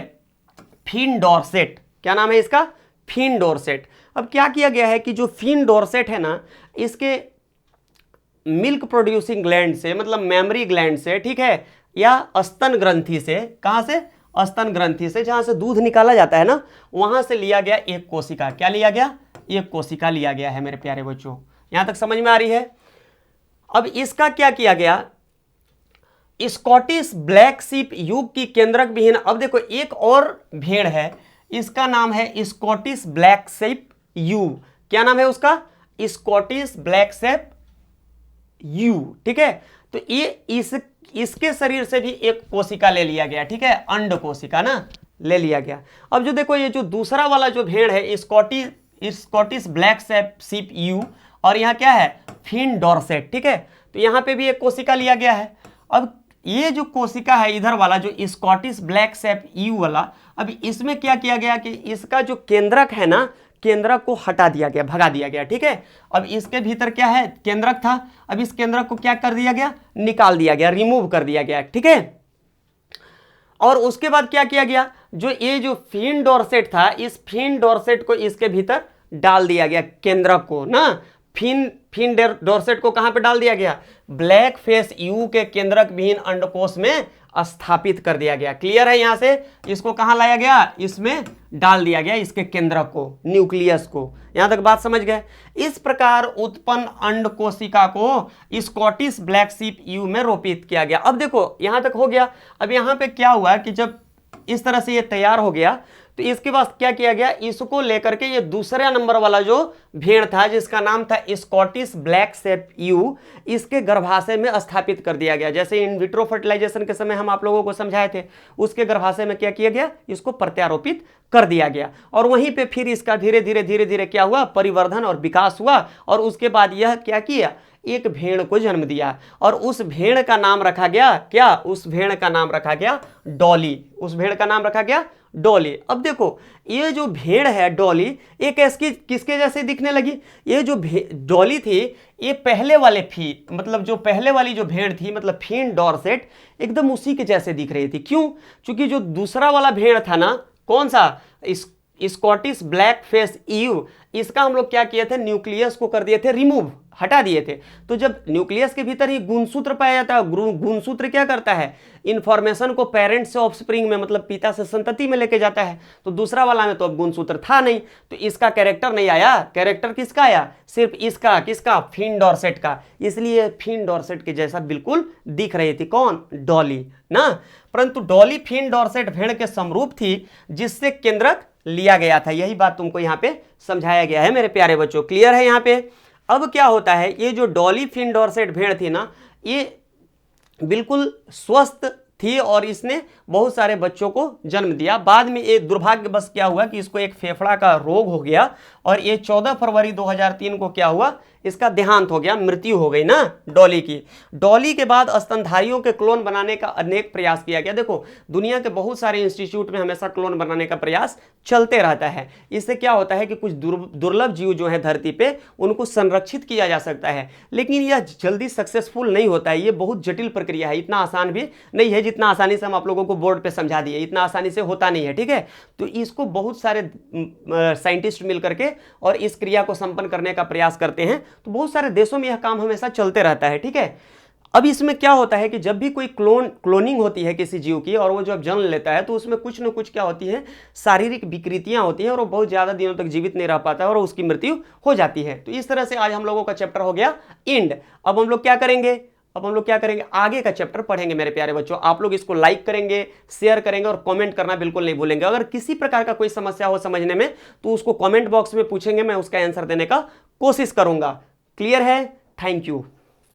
Speaker 1: फिन डॉर्सेट। क्या नाम है इसका? Finn Dorset. अब क्या किया गया है कि जो फिन डॉर्सेट है ना, इसके मिल्क प्रोड्यूसिंग ग्लैंड से, मतलब मेमरी ग्लैंड से, ठीक है, या स्तन ग्रंथि से, कहां से? स्तन ग्रंथि से, जहां से दूध निकाला जाता है ना, वहां से लिया गया एक कोशिका। क्या लिया गया? एक कोशिका लिया गया है मेरे प्यारे बच्चों। यहां तक समझ में आ रही है? अब इसका क्या किया गया, स्कॉटिश ब्लैक शीप युग की केंद्रक विहीन। अब देखो एक और भेड़ है, इसका नाम है स्कॉटिश ब्लैक शीप यू। क्या नाम है उसका? स्कॉटिश ब्लैक शीप यू, ठीक है। तो ये इसके शरीर से भी एक कोशिका ले लिया गया, ठीक है, अंड कोशिका ना ले लिया गया। अब जो देखो ये जो दूसरा वाला जो भेड़ है स्कॉटिश ब्लैक शीप यू, और यहाँ क्या है? फिन डॉर्सेट, ठीक है। तो यहाँ पे भी एक कोशिका लिया गया है। अब ये जो कोशिका है इधर वाला जो स्कॉटिश ब्लैक शीप यू वाला, अब इसमें क्या किया गया कि इसका जो केंद्रक है ना, केंद्रक को हटा दिया गया, भगा दिया गया, ठीक है। अब इसके भीतर क्या है? केंद्रक था। अब इस केंद्रक को क्या कर दिया गया? निकाल दिया गया, रिमूव कर दिया गया, ठीक है। और उसके बाद क्या किया गया, जो फिन डॉर्सेट था, इस फिन डॉर्सेट को इसके भीतर डाल दिया गया, केंद्रक को ना। फिन डॉर्सेट को कहां पे डाल दिया गया? ब्लैक फेस यू के केंद्रक विहीन अंडकोश में स्थापित कर दिया गया। क्लियर है? यहां से इसको कहां लाया गया, इसमें डाल दिया गया, इसके केंद्रक को, न्यूक्लियस को। यहां तक बात समझ गए? इस प्रकार उत्पन्न अंड कोशिका को स्कॉटिश ब्लैक शीप ईव में रोपित किया गया। अब देखो यहां तक हो गया। अब यहां पे क्या हुआ कि जब इस तरह से ये तैयार हो गया तो इसके बाद क्या किया गया, इसको लेकर के ये दूसरा नंबर वाला जो भेड़ था जिसका नाम था स्कॉटिश ब्लैक शीप ईव, इसके गर्भाशय में स्थापित कर दिया गया। जैसे इन विट्रो फर्टिलाइजेशन के समय हम आप लोगों को समझाए थे, उसके गर्भाशय में क्या किया गया, इसको प्रत्यारोपित कर दिया गया। और वहीं पे फिर इसका धीरे धीरे क्या हुआ, परिवर्धन और विकास हुआ। और उसके बाद यह क्या किया, एक भेड़ को जन्म दिया। और उस भेड़ का नाम रखा गया क्या, उस भेड़ का नाम रखा गया डॉली। उस भेड़ का नाम रखा गया डॉली। अब देखो ये जो भेड़ है डॉली, ये किसके जैसे दिखने लगी। ये जो डॉली थी ये पहले वाले मतलब जो पहले वाली जो भेड़ थी, मतलब फिन डॉर्सेट, एकदम उसी के जैसे दिख रही थी। क्यों? क्योंकि जो दूसरा वाला भेड़ था ना, कौन सा, स्कॉटिश ब्लैक फेस ईव, इसका हम लोग क्या किए थे, न्यूक्लियस को कर दिए थे रिमूव, हटा दिए थे। तो जब न्यूक्लियस के भीतर ही गुणसूत्र पाया जाता है, गुणसूत्र क्या करता है, इंफॉर्मेशन को पेरेंट से ऑफस्प्रिंग में, मतलब पिता से संतति में लेके जाता है। तो दूसरा वाला में तो अब गुणसूत्र था नहीं, तो इसका कैरेक्टर नहीं आया। कैरेक्टर किसका आया, सिर्फ इसका, किसका, फिन डॉर्सेट का। इसलिए फिन डॉर्सेट के जैसा बिल्कुल दिख रही थी, कौन, डॉली ना। परंतु डॉली फिन डॉर्सेट भेड़ के समरूप थी जिससे केंद्रक लिया गया था। यही बात तुमको यहाँ पे समझाया गया है मेरे प्यारे बच्चों। क्लियर है? यहाँ पे अब क्या होता है, ये जो डॉली फिन डॉर्सेट भेड़ थी ना, ये बिल्कुल स्वस्थ थी और इसने बहुत सारे बच्चों को जन्म दिया। बाद में ये दुर्भाग्यवश क्या हुआ कि इसको एक फेफड़ा का रोग हो गया और ये 14 फरवरी 2003 को क्या हुआ, इसका देहांत हो गया, मृत्यु हो गई ना डॉली की। डॉली के बाद स्तनधारियों के क्लोन बनाने का अनेक प्रयास किया गया। देखो दुनिया के बहुत सारे इंस्टीट्यूट में हमेशा क्लोन बनाने का प्रयास चलते रहता है। इससे क्या होता है कि कुछ दुर्लभ जीव जो है धरती पे, उनको संरक्षित किया जा सकता है, लेकिन यह जल्दी सक्सेसफुल नहीं होता है। ये बहुत जटिल प्रक्रिया है, इतना आसान भी नहीं है जितना आसानी से हम आप लोगों को बोर्ड पे समझा दिए, इतना आसानी से होता नहीं है। ठीक है, तो इसको बहुत सारे साइंटिस्ट मिल करके और इस क्रिया को संपन्न करने का प्रयास करते हैं। तो बहुत सारे देशों में यह काम हमेशा चलते रहता है। ठीक है, अब इसमें क्या होता है कि जब भी कोई क्लोनिंग होती है किसी जीव की और वो जब जन्म लेता है तो उसमें कुछ न कुछ क्या होती है, शारीरिक विकृतियां होती हैं और वो बहुत ज़्यादा दिनों तक जीवित नहीं रह पाता है और उसकी मृत्यु हो जाती है। तो इस तरह से आज हम लोगों का चैप्टर हो गया एंड। अब हम लोग क्या करेंगे, आगे का चैप्टर पढ़ेंगे मेरे प्यारे बच्चों। आप लोग इसको लाइक करेंगे, शेयर करेंगे और कमेंट करना बिल्कुल नहीं भूलेंगे। अगर किसी प्रकार का कोई समस्या हो समझने में तो उसको कमेंट बॉक्स में पूछेंगे, मैं उसका आंसर देने का कोशिश करूंगा। क्लियर है? Thank you.